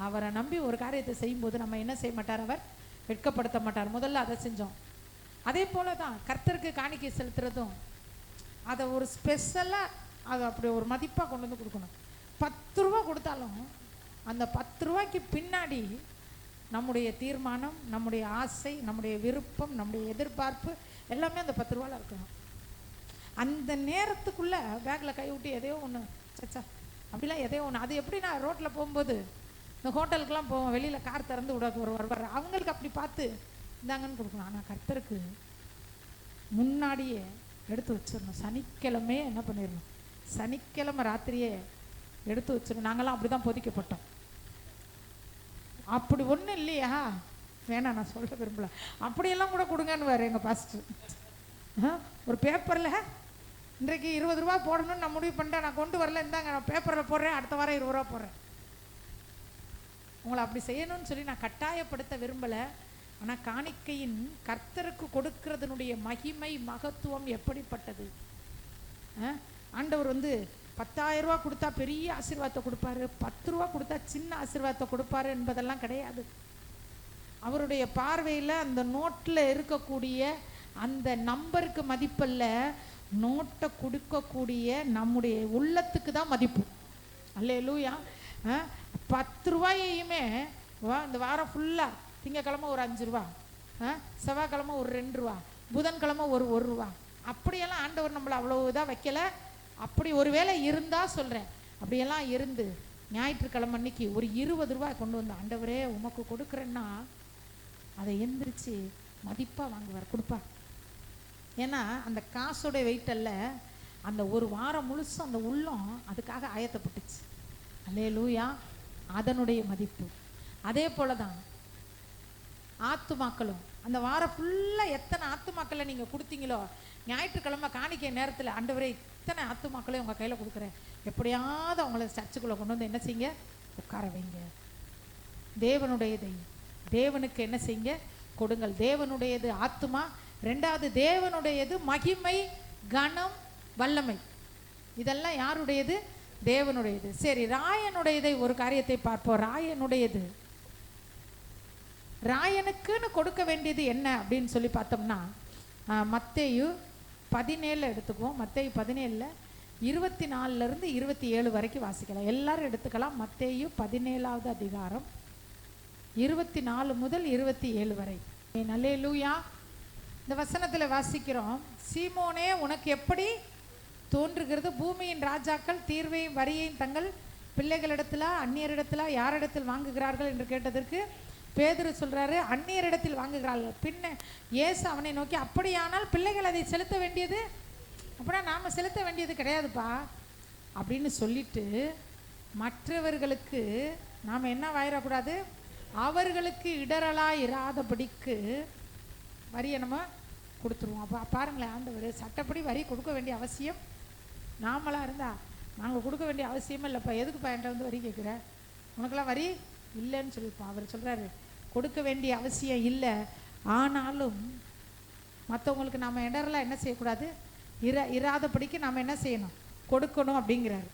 அவரை நம்பி ஒரு காரியத்தை செய்யும்போது நம்ம என்ன செய்ய மாட்டார், அவர் வெட்கப்படுத்த மாட்டார். முதல்ல அதை செஞ்சோம். அதே போல தான் கர்த்தருக்கு காணிக்கை செலுத்துறதும், அதை ஒரு ஸ்பெஷலாக அதை அப்படி ஒரு மதிப்பாக கொண்டு வந்து கொடுக்கணும். 10 ரூபா கொடுத்தாலும் அந்த 10 ரூபாய்க்கு பின்னாடி நம்முடைய தீர்மானம், நம்முடைய ஆசை, நம்முடைய விருப்பம், நம்முடைய எதிர்பார்ப்பு எல்லாமே அந்த 10 ரூபாயில் இருக்கணும். அந்த நேரத்துக்குள்ளே பேக்கில் கை விட்டு எதையோ ஒன்று சச்சா அப்படிலாம் எதையோ ஒன்று. அது எப்படி, நான் ரோட்டில் போகும்போது இந்த ஹோட்டலுக்கெல்லாம் போவோம், வெளியில் கார் திறந்து விட வருவார், அவங்களுக்கு அப்படி பார்த்து இந்தாங்கன்னு கொடுக்கணும். ஆனால் கர்த்தருக்கு முன்னாடியே எடுத்து வச்சிடணும். சனிக்கிழமையே என்ன பண்ணிடணும், சனிக்கிழமை ராத்திரியே எடுத்து வச்சிடணும். நாங்களாம் அப்படி தான் பொதிக்கப்பட்டோம். அப்படி ஒன்றும் இல்லையா, வேணாம் நான் சொல்ல விரும்பல, அப்படியெல்லாம் கூட கொடுங்கன்னு வேறு எங்கள் பாஸ்டர். ஒரு பேப்பரில் இன்றைக்கு 20 ரூபா போடணும்னு நான் முடிவு பண்ணிட்டேன், நான் கொண்டு வரல, இந்தாங்க நான் பேப்பரில் போடுறேன், அடுத்த வாரம் 20 ரூபா போடுறேன். உங்களை அப்படி செய்யணும்னு சொல்லி நான் கட்டாயப்படுத்த விரும்பலை. ஆனால் காணிக்கையின் கர்த்தருக்கு கொடுக்கறதனுடைய மகிமை, மகத்துவம் எப்படிப்பட்டது. ஆண்டவர் 10,000 ரூபா கொடுத்தா பெரிய ஆசீர்வாதத்தை கொடுப்பாரு, 10 ரூபா கொடுத்தா சின்ன ஆசீர்வாதத்தை கொடுப்பாரு என்பதெல்லாம் கிடையாது. அவருடைய பார்வையில் அந்த நோட்டில் இருக்கக்கூடிய அந்த நம்பருக்கு மதிப்பல்ல, நோட்டை கொடுக்கக்கூடிய நம்முடைய உள்ளத்துக்கு தான் மதிப்பு. அல்லேலூயா. 10 ரூபாயையுமே இந்த வாரம் ஃபுல்லாக திங்கக்கிழமை ஒரு 5 ரூபா, செவ்வாய்க்கிழமை ஒரு 2 ரூபா, புதன்கிழமை ஒரு 1 ரூபா, அப்படியெல்லாம் ஆண்டவர் நம்மளை அவ்வளோ இதாக வைக்கலை. அப்படி ஒரு வேளை இருந்தால் சொல்கிறேன், அப்படியெல்லாம் இருந்து ஞாயிற்றுக்கிழமை அன்னைக்கு ஒரு 20 ரூபாய் கொண்டு வந்து ஆண்டவரே உமக்கு கொடுக்குறேன்னா அதை எந்திரிச்சு மதிப்பாக வாங்குவார், கொடுப்பார். ஏன்னா அந்த காசோட வெயிட்டல்ல, அந்த ஒரு வாரம் முழுசும் அந்த உள்ளம் அதுக்காக ஆயத்தப்பட்டுச்சு. அல்லேலூயா. அதனுடைய மதிப்பு. அதே போல தான் ஆத்துமாக்களும் அந்த வாரம் ஃபுல்லாக எத்தனை ஆத்துமாக்களை நீங்கள் கொடுத்தீங்களோ, ஞாயிற்றுக்கிழமை காணிக்கை நேரத்தில் ஆண்டவரே இத்தனை ஆத்துமாக்களை உங்கள் கையில் கொடுக்குறேன், எப்படியாவது அவங்கள சர்ச்சுக்குள்ளே கொண்டு வந்து என்ன செய்யுங்க, உட்கார வைங்க. தேவனுடையதை தேவனுக்கு என்ன செய்யுங்க, கொடுங்கள். தேவனுடையது ஆத்துமா, 2வது தேவனுடையது மகிமை, கனம், வல்லமை. இதெல்லாம் யாருடையது, தேவனுடையது. சரி, ராயனுடையதை ஒரு காரியத்தை பார்ப்போம். ராயனுடையது, ராயனுக்குன்னு கொடுக்க வேண்டியது என்ன அப்படின்னு சொல்லி பார்த்தோம்னா, மத்தேயு 17 எடுத்துக்குவோம். மத்தேயு 17 24 27 வரைக்கும் வாசிக்கலாம். எல்லாரும் எடுத்துக்கலாம். மத்தேயு 17வது அதிகாரம் 24 முதல் 27 வரை. அல்லேலூயா. இந்த வசனத்தில் வாசிக்கிறோம், சீமோனே உனக்கு எப்படி தோன்றுகிறது, பூமியின் ராஜாக்கள் தீர்வையும் வரியையும் தங்கள் பிள்ளைகளிடத்துல அந்நியரிடத்துல யாரிடத்தில் வாங்குகிறார்கள் என்று கேட்டதற்கு பேதுரு சொல்றாரு, அந்நியரிடத்தில் வாங்குகிறார்கள். பின்ன இயேசு அவனை நோக்கி, அப்படியானால் பிள்ளைகள் அதை செலுத்த வேண்டியது, அப்படின்னா நாம் செலுத்த வேண்டியது கிடையாதுப்பா அப்படின்னு சொல்லிட்டு, மற்றவர்களுக்கு நாம் என்ன வாயிடக்கூடாது, அவர்களுக்கு இடரலாக இராதபடிக்கு வரியை நம்ம கொடுத்துருவோம். அப்போ பாருங்களேன், ஆண்டவர் சட்டப்படி வரி கொடுக்க வேண்டிய அவசியம் நாமளாக இருந்தால் நாங்கள் கொடுக்க வேண்டிய அவசியமே இல்லைப்பா, எதுக்குப்பா என்கிட்ட வரி கேட்குற, உனக்கெல்லாம் வரி இல்லைன்னு சொல்லியிருப்போம். அவர் சொல்கிறாரு கொடுக்க வேண்டிய அவசியம் இல்லை, ஆனாலும் மற்றவங்களுக்கு நம்ம இடரெல்லாம் என்ன செய்யக்கூடாது, இராதபடிக்கு நாம் என்ன செய்யணும், கொடுக்கணும் அப்படிங்கிறாரு.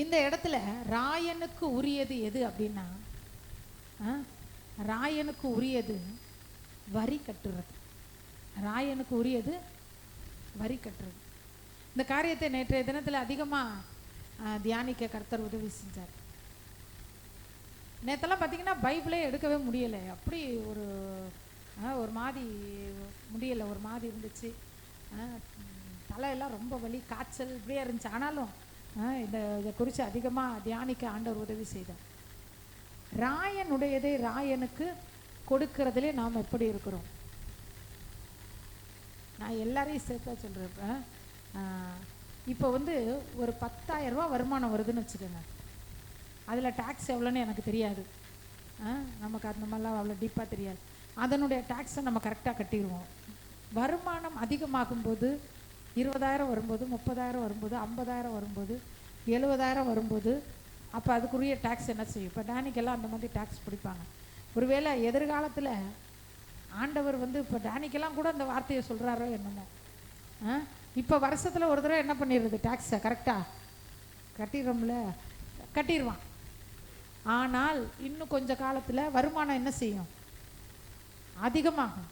இந்த இடத்துல ராயனுக்கு உரியது எது அப்படின்னா, ராயனுக்கு உரியது வரி கட்டுறது. ராயனுக்கு உரியது வரி கட்டுறது. இந்த காரியத்தை நேற்றைய தினத்தில் அதிகமாக தியானிக்க கர்த்தர் உதவி செஞ்சார். நேற்றெல்லாம் பார்த்தீங்கன்னா பைபிளே எடுக்கவே முடியலை. அப்படி ஒரு மாதிரி முடியலை, ஒரு மாதிரி இருந்துச்சு. தலையெல்லாம் ரொம்ப வலி, காய்ச்சல் இப்படியே இருந்துச்சு. ஆனாலும் இதை குறித்து அதிகமாக தியானிக்க ஆண்டவர் உதவி செய்தார். ராயனுடையதை ராயனுக்கு கொடுக்கறதுலே நாம் எப்படி இருக்கிறோம்? நான் எல்லாரையும் சேர்த்தா சொல்கிறேன். இப்போ ஒரு 10,000 ரூபா வருமானம் வருதுன்னு வச்சுக்கோங்க. அதில் டேக்ஸ் எவ்வளோன்னு எனக்கு தெரியாது. நமக்கு அந்த மாதிரிலாம் அவ்வளோ டீப்பாக தெரியாது. அதனுடைய டேக்ஸை நம்ம கரெக்டாக கட்டிடுவோம். வருமானம் அதிகமாகும்போது 20,000 வரும்போது, 30,000 வரும்போது, 50,000 வரும்போது, 70,000 வரும்போது, அப்போ அதுக்குரிய டேக்ஸ் என்ன செய்யும்? இப்போ டேனிக்கெல்லாம் அந்த மாதிரி டேக்ஸ் பிடிப்பாங்க. ஒருவேளை எதிர்காலத்தில் ஆண்டவர் இப்போ டேனிக்கெல்லாம் கூட அந்த வார்த்தையை சொல்கிறாரோ என்னமோ. இப்போ வருஷத்தில் ஒரு தடவை என்ன பண்ணிடுறது? டேக்ஸை கரெக்டாக கட்டிடுறோம்ல, கட்டிடுவான். ஆனால் இன்னும் கொஞ்ச காலத்தில் வருமானம் என்ன செய்யும்? அதிகமாகும்.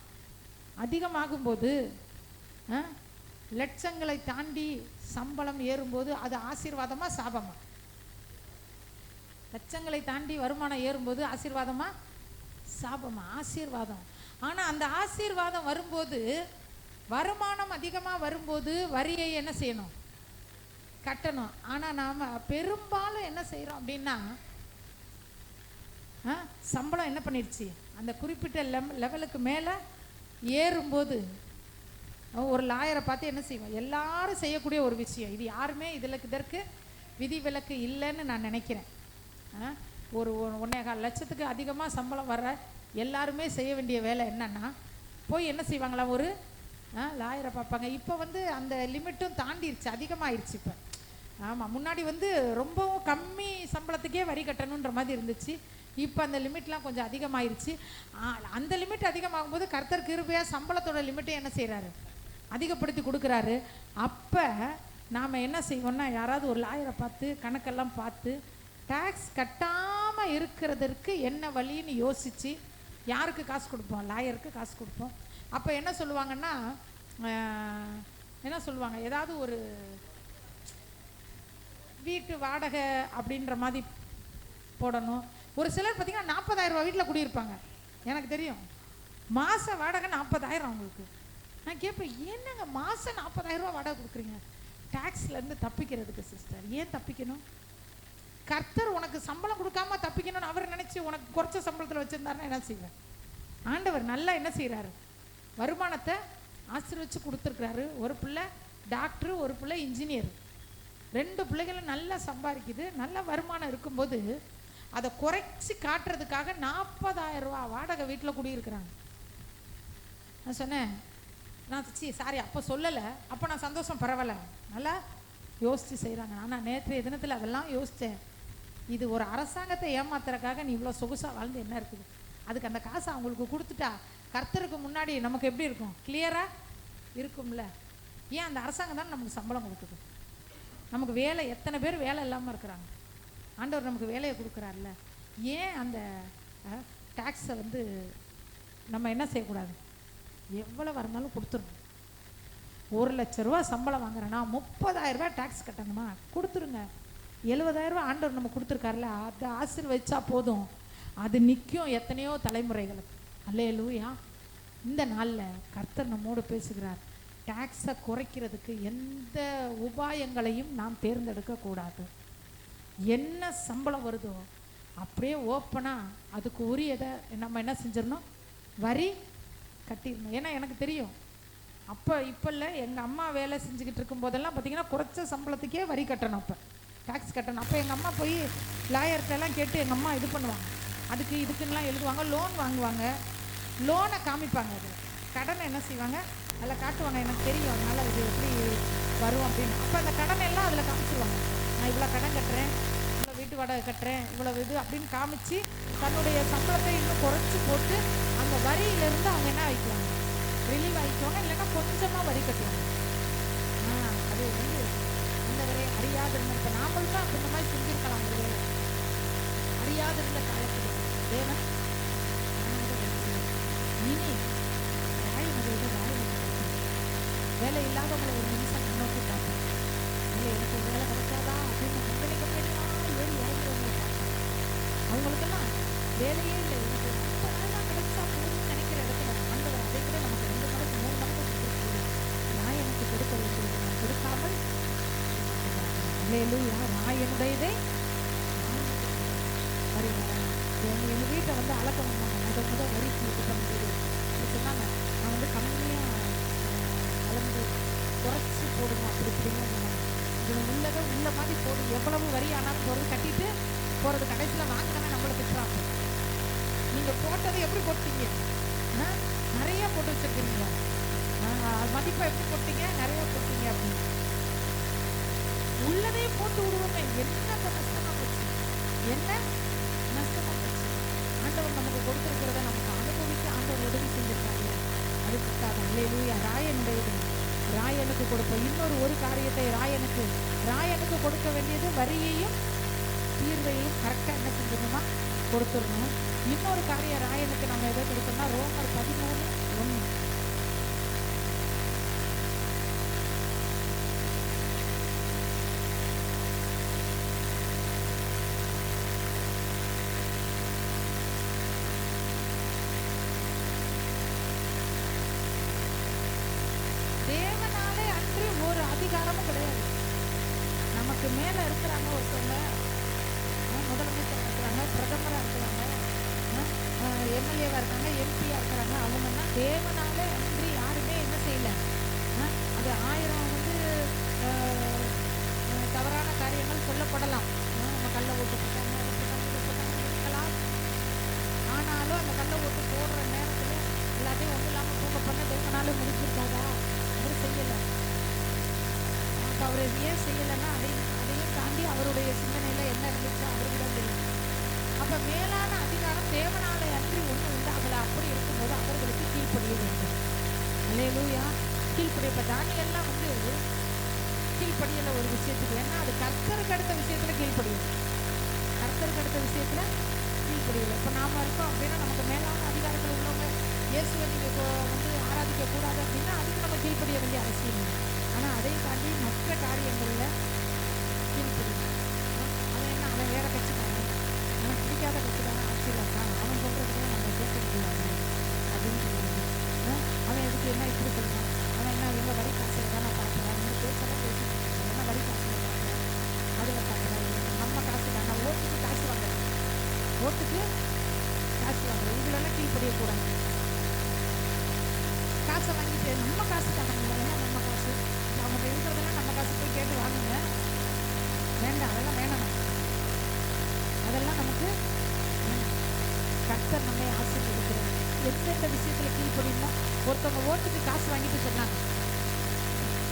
அதிகமாகும்போது லட்சங்களை தாண்டி சம்பளம் ஏறும்போது அது ஆசீர்வாதமா சாபமா? லட்சங்களை தாண்டி வருமானம் ஏறும்போது ஆசீர்வாதமா சாபமா? ஆசீர்வாதம். ஆனால் அந்த ஆசீர்வாதம் வரும்போது, வருமானம் அதிகமாக வரும்போது வரியை என்ன செய்யணும்? கட்டணும். ஆனால் நாம் பெரும்பாலும் என்ன செய்கிறோம் அப்படின்னா, சம்பளம் என்ன பண்ணிடுச்சு, அந்த குறிப்பிட்ட லெவலுக்கு மேலே ஏறும்போது ஒரு லாயரை பார்த்து என்ன செய்வோம்? எல்லாரும் செய்யக்கூடிய ஒரு விஷயம் இது. யாருமே இதற்கு விதிவிலக்கு இல்லைன்னு நான் நினைக்கிறேன். ஒரு 1.25 லட்சத்துக்கு அதிகமாக சம்பளம் வர எல்லாருமே செய்ய வேண்டிய வேலை என்னன்னா, போய் என்ன செய்வாங்களா? ஒரு லாயரை பார்ப்பாங்க. இப்போ அந்த லிமிட்டும் தாண்டிடுச்சு, அதிகமாகிடுச்சு இப்போ. ஆமாம், முன்னாடி ரொம்பவும் கம்மி சம்பளத்துக்கே வரி கட்டணுன்ற மாதிரி இருந்துச்சு. இப்போ அந்த லிமிட்லாம் கொஞ்சம் அதிகமாகிருச்சு. அந்த லிமிட் அதிகமாகும்போது கர்த்தர் கிருபையாக சம்பளத்தோட லிமிட்டை என்ன செய்கிறாரு? அதிகப்படுத்தி கொடுக்குறாரு. அப்போ நாம் என்ன செய்வோம்னா, யாராவது ஒரு லாயரை பார்த்து கணக்கெல்லாம் பார்த்து டேக்ஸ் கட்டாமல் இருக்கிறதுக்கு என்ன வழின்னு யோசித்து யாருக்கு காசு கொடுப்போம்? லாயருக்கு காசு கொடுப்போம். அப்போ என்ன சொல்லுவாங்கன்னா, என்ன சொல்லுவாங்க, ஏதாவது ஒரு வீட்டு வாடகை அப்படின்ற மாதிரி போடணும். ஒரு சிலர் பார்த்திங்கன்னா 40,000 ரூபா வீட்டில் குடியிருப்பாங்க. எனக்கு தெரியும், மாத வாடகை 40,000 அவங்களுக்கு. நான் கேட்பேன், என்னங்க மாதம் 40,000 ரூபா வாடகை கொடுக்குறீங்க? டேக்ஸ்லேருந்து தப்பிக்கிறதுக்கு. சிஸ்டர், ஏன் தப்பிக்கணும்? கர்த்தர் உனக்கு சம்பளம் கொடுக்காம தப்பிக்கணும்னு அவர் நினச்சி உனக்கு குறைச்ச சம்பளத்தில் வச்சுருந்தாருன்னா என்ன செய்வேன்? ஆண்டவர் நல்லா என்ன செய்கிறாரு? வருமானத்தை ஆசீர்வச்சு கொடுத்துருக்குறாரு. ஒரு பிள்ளை டாக்டரு, ஒரு பிள்ளை இன்ஜினியர், 2 பிள்ளைகளும் நல்லா சம்பாதிக்குது. நல்ல வருமானம் இருக்கும்போது அதை குறைச்சி காட்டுறதுக்காக 40,000 ரூபா வாடகை வீட்டில் குடியிருக்கிறாங்க. நான் சொன்னேன், சாரி அப்போ சொல்லலை, அப்போ நான் சந்தோஷம், பரவாயில்ல, நல்லா யோசித்து செய்கிறாங்க. ஆனால் நேற்றைய தினத்தில் அதெல்லாம் யோசித்தேன். இது ஒரு அரசாங்கத்தை ஏமாத்துறதுக்காக நீ இவ்வளோ சொகுசாக வாழ்ந்து என்ன இருக்குது? அதுக்கு அந்த காசை அவங்களுக்கு கொடுத்துட்டா கர்த்தருக்கு முன்னாடி நமக்கு எப்படி இருக்கும்? கிளியராக இருக்கும்ல. ஏன்? அந்த அரசாங்கம் தான் நமக்கு சம்பளம் கொடுக்குது. நமக்கு வேலை, எத்தனை பேர் வேலை இல்லாமல் இருக்கிறாங்க. ஆண்டவர் நமக்கு வேலையை கொடுக்குறாருல. ஏன் அந்த டேக்ஸை நம்ம என்ன செய்யக்கூடாது? எவ்வளோ வரனாலும் கொடுத்துருங்க. 1 லட்ச ரூபா சம்பளம் வாங்குறேன்னா 30,000 ரூபா டேக்ஸ் கட்டணுமா? கொடுத்துருங்க. 70,000 ரூபா ஆண்டவர் நம்ம கொடுத்துருக்காருல, அதை ஆசீர்வதிச்சா போதும். அது நிற்கும் எத்தனையோ தலைமுறைகளுக்கு. அல்லேலூயா. இந்த நாளில் கர்த்தர் நம்மோடு பேசுகிறார். டேக்ஸை குறைக்கிறதுக்கு எந்த உபாயங்களையும் நாம் தேர்ந்தெடுக்கக்கூடாது. என்ன சம்பளம் வருதோ அப்படியே ஓப்பனாக அதுக்கு உரியதை நம்ம என்ன செஞ்சிடணும்? வரி கட்டிடணும். ஏன்னா எனக்கு தெரியும், அப்போ இப்போ இல்லை, எங்கள் அம்மா வேலை செஞ்சுக்கிட்டு இருக்கும்போதெல்லாம் பார்த்திங்கன்னா குறைச்ச சம்பளத்துக்கே வரி கட்டணும். அப்போ டேக்ஸ் கட்டணும். அப்போ எங்கள் அம்மா போய் லாயர்கிட்டலாம் கேட்டு எங்கள் அம்மா இது பண்ணுவாங்க. அதுக்கு இதுக்குன்னெலாம் எழுதுவாங்க, லோன் வாங்குவாங்க, லோனை காமிப்பாங்க. அது கடனை என்ன செய்வாங்க? அதில் காட்டுவாங்க. எனக்கு தெரியும், அதனால் இது எப்படி வரும் அப்படின்னு. அப்போ அந்த கடனை எல்லாம் அதில் காமிச்சிருவாங்க. நான் இவ்வளோ கடன் கட்டுறேன், இவ்வளோ வீட்டு வாடகை கட்டுறேன், இவ்வளோ இது அப்படின்னு காமிச்சு தன்னுடைய சம்பளத்தை இன்னும் குறைச்சி போட்டு அந்த வரியிலேருந்து அவங்க என்ன ஆகிக்குவாங்க? ரிலீவ் ஆகிக்குவாங்க. இல்லைன்னா கொஞ்சமாக வரி கட்டுவாங்க. அது அந்த வரை அறியாதிருந்த, இப்போ நாமளும் தான் அந்த மாதிரி செஞ்சுருக்கலாம். ஒரு வேலை அறியாதிருந்த காலத்தில் தேவன் இனி வேலை இல்லாதவங்களை ஒரு நிமிஷம் முன்னோக்கி பார்ப்பேன். இல்லை எனக்கு ஒரு வேலை கிடைக்காதா அப்படின்னு அவங்களுக்கெல்லாம் வேலையே இல்லை. எனக்கு 30,000 கிடைச்சா போதும்னு நினைக்கிற இடத்துல ஆண்டவர் அதை விட நமக்கு 2 மடங்கு 3 மடங்கு கொடுக்கக்கூடிய ராயனுக்கு கொடுக்க வேண்டியது நான் கொடுக்காமல் அல்லேலூயா. ராயனுடையதை எங்க வீட்டை வந்து அளக்க வந்தாங்க. முதல் வரிக்கு இது பண்ணுறது சொன்னாங்க. நான் வந்து கம்மியாக கலந்து குறைச்சி போடுவோம் அப்படி இப்படின்னு சொன்னாங்க. இது உள்ளதை உள்ள மாதிரி போடும், எவ்வளவு வரி ஆனாலும் போகிறது கட்டிட்டு போகிறது. கடைசியில் வாங்கினவன் நம்மளை திட்டுறாங்க. நீங்கள் போட்டதை எப்படி போட்டீங்க? நிறைய போட்டு வச்சிருக்கீங்க. மதிப்பை எப்படி போட்டீங்க? நிறைய போட்டீங்க அப்படின்னு உள்ளதே போட்டு விடுவோமே. என்ன நஷ்டமா போச்சு, என்ன நஷ்டமா போச்சு. ஆண்டவர் நமக்கு கொடுத்திருக்கிறத நமக்கு அனுபவிக்க ஆண்டவர் உதவி செஞ்சிருக்காங்க. அதுக்காக அல்லேலூயா. ராயனுடையது ராயனுக்கு கொடுப்போம். இன்னொரு ஒரு காரியத்தை ராயனுக்கு கொடுக்க வேண்டியது வரியையும் தீர்வையும் கரெக்டாக என்ன செஞ்சிடணுமா கொடுத்துடணும். இன்னொரு காரியம் ராயனுக்கு நம்ம எதை கொடுக்கணும்னா ரோமர் 13:1. தேவனாலே அன்று ஒரு அதிகாரமும் கிடையாது. நமக்கு மேல இருக்கிறாங்க ஒருத்தவங்க, முதலமைச்சர் இருக்கிறாங்க, பிரதமராக இருக்கிறாங்க, எம்எல்ஏவா இருக்காங்க, எம்பியா இருக்கிறாங்க. அவங்கன்னா தேவனாலே அன்று யாருமே என்ன செய்யல. அது 1000 வந்து தவறான காரியங்கள் சொல்லப்படலாம். நம்ம கள்ள ஓட்டு போட்டாங்க, இருக்கலாம். ஆனாலும் அந்த கள்ள ஓட்டு போடுற நேரத்தில் எல்லாத்தையும் ஒன்றும் இல்லாமல் தூங்க பண்ண தேவனால முடிஞ்சிருக்காதா? அவர் செய்யலை. அப்போ அவர் ஏன் செய்யலைன்னா அதையும் தாண்டி அவருடைய சிந்தனையில் என்ன இருந்துச்சு அவருக்கு தான் தெரியும். அப்போ மேலான அதிகாரம் தேவனாலே அன்றி ஒன்று உண்டாகலை. அப்படி இருக்கும்போது அவர்களுக்கு கீழ்ப்படிய வேண்டும். அல்லேலூயா. கீழ்ப்படிய. இப்போ தானியெல்லாம் வந்து கீழ்ப்படியலை ஒரு விஷயத்துக்கு. ஏன்னா அது கர்த்தருக்கு அடுத்த விஷயத்தில் கீழ்ப்படியும். கர்த்தருக்கு அடுத்த விஷயத்தில் கீழ்ப்படியலை. இப்போ நாம் இருக்கோம் அப்படின்னா நமக்கு மேலான அதிகாரத்தில் உள்ளவங்க இயேசுவை நீங்கள் வந்து ஆராதிக்க கூடாது அப்படின்னா அதுக்கு நம்ம கீழ்ப்படிய வேண்டிய அவசியம் இல்லை. ஆனால் அதையும் தாண்டி மற்ற காரியங்களில் கீழ்ப்படியும். அவன் என்ன, அவன் வேற கட்சிக்காரன், அவன் பிடிக்காத கட்சிக்காரன், ஆட்சியில் இருக்கான், அவன் சொல்கிறதுக்கு நம்ம கேட்க முடியாது அப்படின்னு சொல்லுவாங்க. அவன் எதுக்கு என்ன இப்படி சொல்கிறான், அவன் என்ன எங்கள் வரி காசில் தான் நான் பார்க்குறேன், இந்த பேச்செல்லாம் பேசிட்டு என்ன வரி காசில் பார்க்குறேன், அதில் பார்க்குறேன், நம்ம காசு தானே, ஓட்டுக்கு காசு வாங்குறேன், ஓட்டுக்கு காசு வாங்குறேன், இதுலெல்லாம் கீழ்ப்படியக்கூடாது. காசை வாங்கிட்டு நம்ம காசு தரணும், ஏன்னா நம்ம காசு அவங்க இருக்கிறதெல்லாம் நம்ம காசு போய் கேட்டு வாங்குங்க, வேண்டாம், அதெல்லாம் வேணாம், அதெல்லாம் நமக்கு கர்த்தர் நம்மை ஆசீர்வதிக்கிறார். எந்தெந்த விஷயத்தில் கீழ்ப்படினா, ஒருத்தவங்க ஓட்டுக்கு காசு வாங்கிட்டு சொன்னாங்க,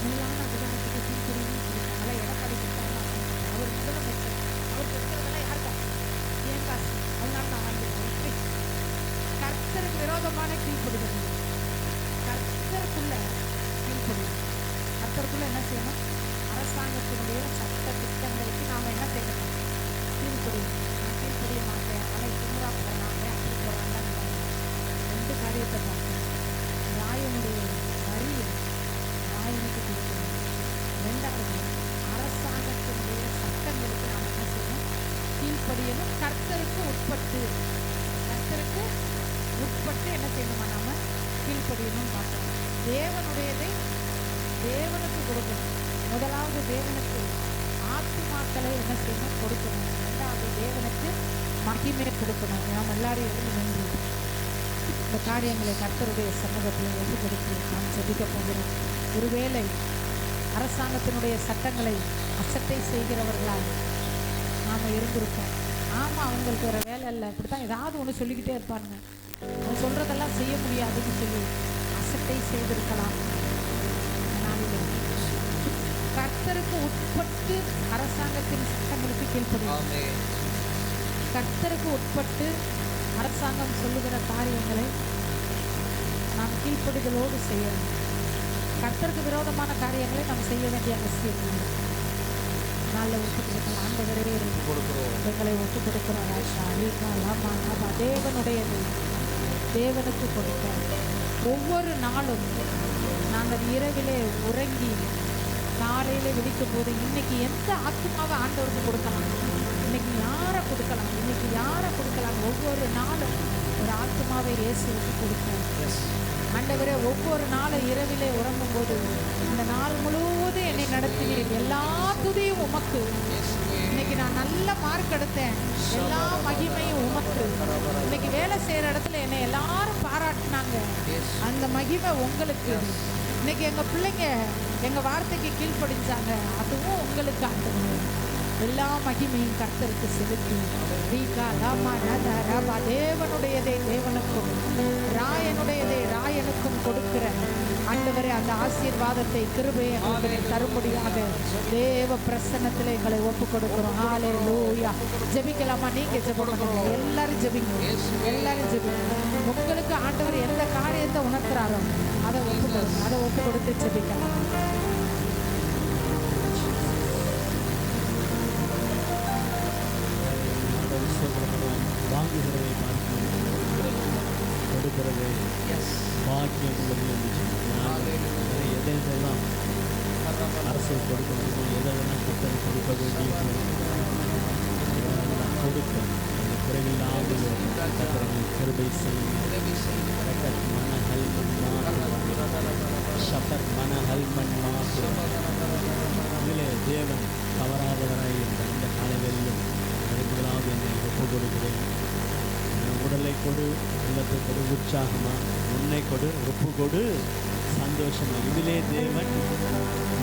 மேலான அதிகாரத்துக்கு கீழ்ப்படின்னு சொல்லிட்டாங்களா, எடப்பாடி கொடுத்தாங்க, அவர் முதலமைச்சர், அவர் கொடுக்குறதெல்லாம் யார் காசு, ஏன் காசு, அதனால நான் வாங்கிடுவேன். கர்த்தருக்கு விரோதமான கீழ்ப்படுதல். கர்த்தருக்குள்ள கீழ்ப்படியும். கர்த்தருக்குள்ள என்ன செய்யணும்? அரசாங்கத்தினுடைய சட்ட திட்டங்களுக்கு நாம் என்ன செய்யணும்? கீழ்ப்படியும். நான் கீழ்ப்படிய மாட்டேன், ஆனால் திமுறா போகிறாங்க, அப்படி போகிறாங்க. 2 காரியத்தை பார்க்கணும். ராயனுடைய வரியை ராயனுக்கு கொடுக்கணும். 2வது அரசாங்கத்தினுடைய சட்டங்களுக்கு நாம் என்ன செய்யணும்? கீழ்ப்படியணும். கர்த்தருக்கு உட்பட்டு என்ன செய்யணுமா? நாம கீழ்ப்படியணும் பார்க்கணும். தேவனுடையதை தேவனுக்கு கொடுக்கணும். முதலாவது தேவனுக்கு ஆத்துமாக்களை என்ன செய்யணும்? கொடுக்கணும். 2வது தேவனுக்கு மகிமை கொடுக்கணும். நாம் எல்லாரும் எழுந்து நின்று இந்த காரியங்களை கர்த்தருடைய சமூகத்தில் ஒப்பு கொடுத்து நாம் ஜெபிக்க போகிறோம். ஒருவேளை அரசாங்கத்தினுடைய சட்டங்களை அசட்டை செய்கிறவர்களால் நாம் இருந்திருக்கோம். ஆமாம், அவங்களுக்கு வேறு வேலை இல்லை, இப்படி தான் ஏதாவது ஒன்று சொல்லிக்கிட்டே இருப்பாருங்க, அவன் சொல்கிறதெல்லாம் செய்ய முடியாதுன்னு சொல்லி அசட்டை செய்திருக்கலாம். கர்த்தருக்கு உட்பட்டு அரசாங்கத்தின் சட்டங்களுக்கு கீழ்ப்படியும். கர்த்தருக்கு உட்பட்டு அரசாங்கம் சொல்லுகிற காரியங்களை நாம் கீழ்ப்படிதலோடு செய்யணும். கர்த்தருக்கு விரோதமான காரியங்களை நாம் செய்ய வேண்டிய அவசியம் இல்லை. நல்ல ஒப்பு கொடுக்கலாம். ஆண்டவரே எங்களை ஒப்பு கொடுக்கிறோம். தேவனுடையது தேவனுக்கு கொடுக்க ஒவ்வொரு நாளும் நாங்கள் இரவிலே உறங்கி காலையில் விழிக்கும் போது இன்னைக்கு எந்த ஆத்மாவை ஆண்டவருக்கு கொடுக்கலாம், இன்னைக்கு யாரை கொடுக்கலாம், இன்னைக்கு யாரை ஒவ்வொரு நாளும் ஒரு ஆத்மாவை இயேசுவுக்கு கொடுப்பேன். ஆண்டவரே, ஒவ்வொரு நாளும் இரவிலே உறங்கும் போது இந்த நாள் முழுவதும் என்னை நடத்தினீர். எல்லா துதியும் உமக்கு. இன்னைக்கு நான் நல்ல மார்க் எடுத்தேன், எல்லா மகிமையும் உமக்கு. இன்னைக்கு வேலை செய்யற இடத்துல என்னை எல்லாரும் பாராட்டினாங்க, அந்த மகிமை உங்களுக்கு. இன்னைக்கு எங்க பிள்ளைங்க எங்க வார்த்தைக்கு கீழ்ப்படிஞ்சாங்க, அதுவும் உங்களுக்கு. ஆண்டவரே, எல்லா மகிமையும் கர்த்தருக்கு செலுத்தி தேவனுடையதை தேவனுக்கும் ராயனுடையதை ராயனுக்கும் கொடுக்கிற ஆண்டவரே, அந்த ஆசீர்வாதத்தை கிருபையை எங்களுக்கு தரும்படியாக தேவ பிரசன்னத்தில் எங்களை ஒப்பு கொடுக்கிறோம். ஹல்லேலூயா. ஜெபிக்கலாமா? நீங்க ஜெபம் பண்ணுங்க. எல்லாரும் ஜெபிங்க, எல்லாரும் ஜெபிங்க. உங்களுக்கு ஆண்டவர் எந்த காரியத்தை உணர்த்துறாரோ அதை ஒப்பு கொடுங்க, அதை ஒப்பு கொடுத்து ஜெபிக்கலாம். வாங்குகிறதை கொடுக்கிறதே பாக்கியம் உள்ளது என்று எதெல்லாம் அரசு கொடுக்க முடியுமோ, எதெல்லாம் கத்தனை கொடுக்க வேண்டிய கொடுக்க குறைவில்லாமல் கத்தனை கிருபை செய்யும். மனஹல் ஷபர் மனஹல் இதிலே தேவன் தவறாதவராய் இந்த காலைகளிலும் முதலாவது என்னை ஒப்பு கொடுக்கிறேன். உடலை கொடு, உள்ளத்தை கொடு, உற்சாகமா உன்னை கொடு, ஒப்பு கொடு, சந்தோஷமா. இதிலே தேவன்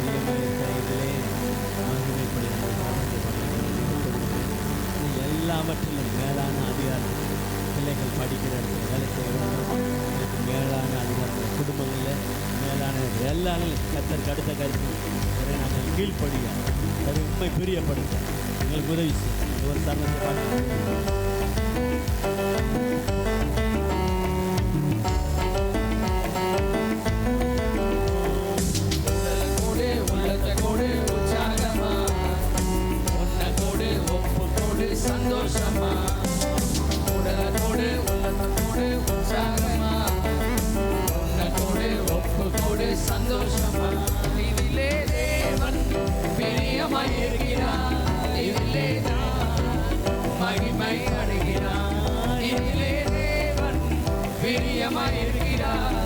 இதிலே எல்லாவற்றிலும் மேலான அதிகாரம். பிள்ளைகள் படிக்கிற இடத்துல, வேலை செய்கிறவங்க மேலான அதிகாரத்தில், குடும்பங்களில் மேலான எல்லாரும் கத்தருக்கு அடுத்த கருத்து நாங்கள் கீழ்ப்படிய அது உண்மை பிரியப்படுத்த எங்களுக்கு உதவி செய்யும். ஒரு தருணத்தை பார்த்து சந்தோஷமா உடலோடு உள்ளத்தோடு உற்சாகமா உன்னோடு ஒப்புக்கோடு சந்தோஷமா. இதிலே தேவன் பிரியமாயிருக்கிறார், இதிலே மகிமை அடைகிறார். இதிலே தேவன் பிரியமாயிருக்கிறார்,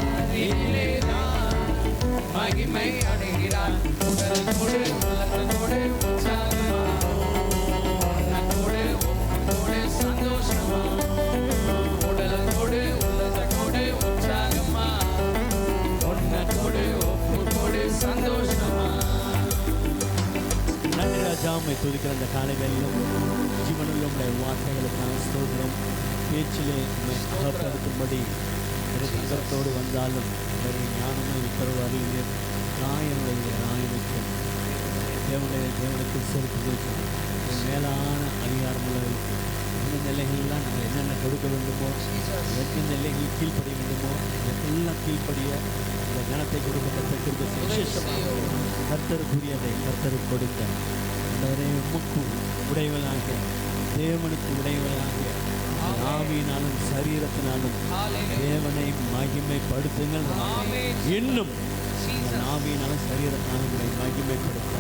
இதிலே மகிமை அடைகிறார். உடலோடு உள்ளத்தோடு உற்சாகமா சந்தோஷமா உடலோடு உள்ளதோடு உற்சாகமா ஒன்னோடு ஒப்புக்கோடு சந்தோஷமா. நன்றி ராஜா, உம்மை துதிக்கிற அந்த காலைகளிலும் ஜீவனில் உடைய வார்த்தைகளுக்கான ஸ்தோத்திரம். பேச்சிலே உண்மை அகப்படுத்தும்படி சங்கத்தோடு வந்தாலும் ஞானமே உத்தரவு அறிஞர் ராயனுடைய ராயனுக்கு தேவனுக்கு செலுத்துவது மேலான அதிகாரம் உள்ளவர்களுக்கு இந்த நிலைகளெல்லாம் நாங்கள் என்னென்ன கொடுக்க வேண்டுமோ, எந்தெந்த நிலைகளில் கீழ்ப்படிய வேண்டுமோ எல்லாம் கீழ்ப்படிய இந்த கனத்தை கொடுக்கப்பட்ட விசேஷமாக கர்த்தருக்குரியதை கர்த்தருக்கு கொடுக்க அந்தவரை உமக்கு உடையவனாக, தேவனுக்கு உடையவனாக ஆவியினாலும் சரீரத்தினாலும் தேவனை மகிமைப்படுத்துங்கள். இன்னும் ஆவியினாலும் சரீரத்தினாலும் மகிமைப்படுத்த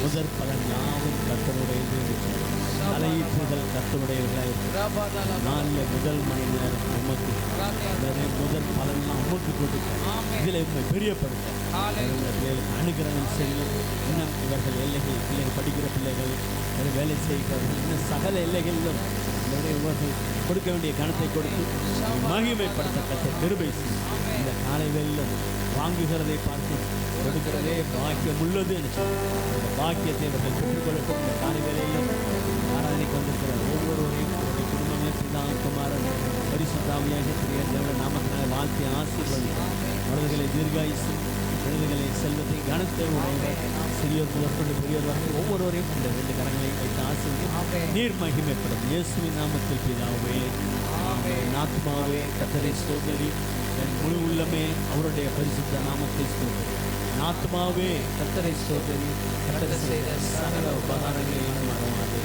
முதற் பலன் யாவும் கர்த்தருடையது. தலையீட்டுதல் கர்த்தருடையவர்களாக இருக்கிற நாளில் முதல் மணி நேரம் உமக்கு முதல் பலன்லாம் உமக்கு கொடுக்க இதில் உண்மை பெரியப்படுத்த அனுகிரகம் செய்யும். இன்னும் இவர்கள் எல்லைகள் பிள்ளைகள் படிக்கிற பிள்ளைகள் வேலை செய்கிறவர்கள் இன்னும் சகல எல்லைகளிலும் இவர்கள் கொடுக்க வேண்டிய கணத்தை கொடுத்து மகிமைப்படுத்த கர்த்தர் கிருபை செய்யும். இந்த காலை வேளையில் வாங்குகிறதை பார்த்து கொடுக்கிறதே பாக்கியம் உள்ளது என்று அந்த பாக்கியத்தை இவர்கள் பெற்றுக்கொள்ளட்டும். இந்த காலை வேளையிலும் ஆராதனைக்கு வந்திருக்கிற ஒவ்வொருவரையும் அவருடைய குடும்பமே பிதா குமாரன் பரிசுத்தாவியாக தேவ நாமத்தினால வாழ்த்தி ஆசீர்வதிக்கும். அவர்களை தீர்காயுசு, விருதுகளை, செல்வத்தை, கனத்தை உடையவர், சிறியோர் முதற்கொண்டு பெரியோர் வரை ஒவ்வொருவரையும் இந்த 2 கரங்களை வைத்து ஆசீர்வதித்து நீர் மகிமைப்படும். இயேசுவின் நாமத்தில் பிதாவே ஆமென். ஆத்மாவே கர்த்தரை ஸ்தோத்திரி, என் முழு உள்ளமே அவருடைய பரிசுத்த நாமத்தை ஸ்தோத்திரி. ஆத்மாவே கர்த்தரை ஸ்தோத்திரி, கர்த்தர் செய்த சகல உபகாரங்களையும் மறவாதே.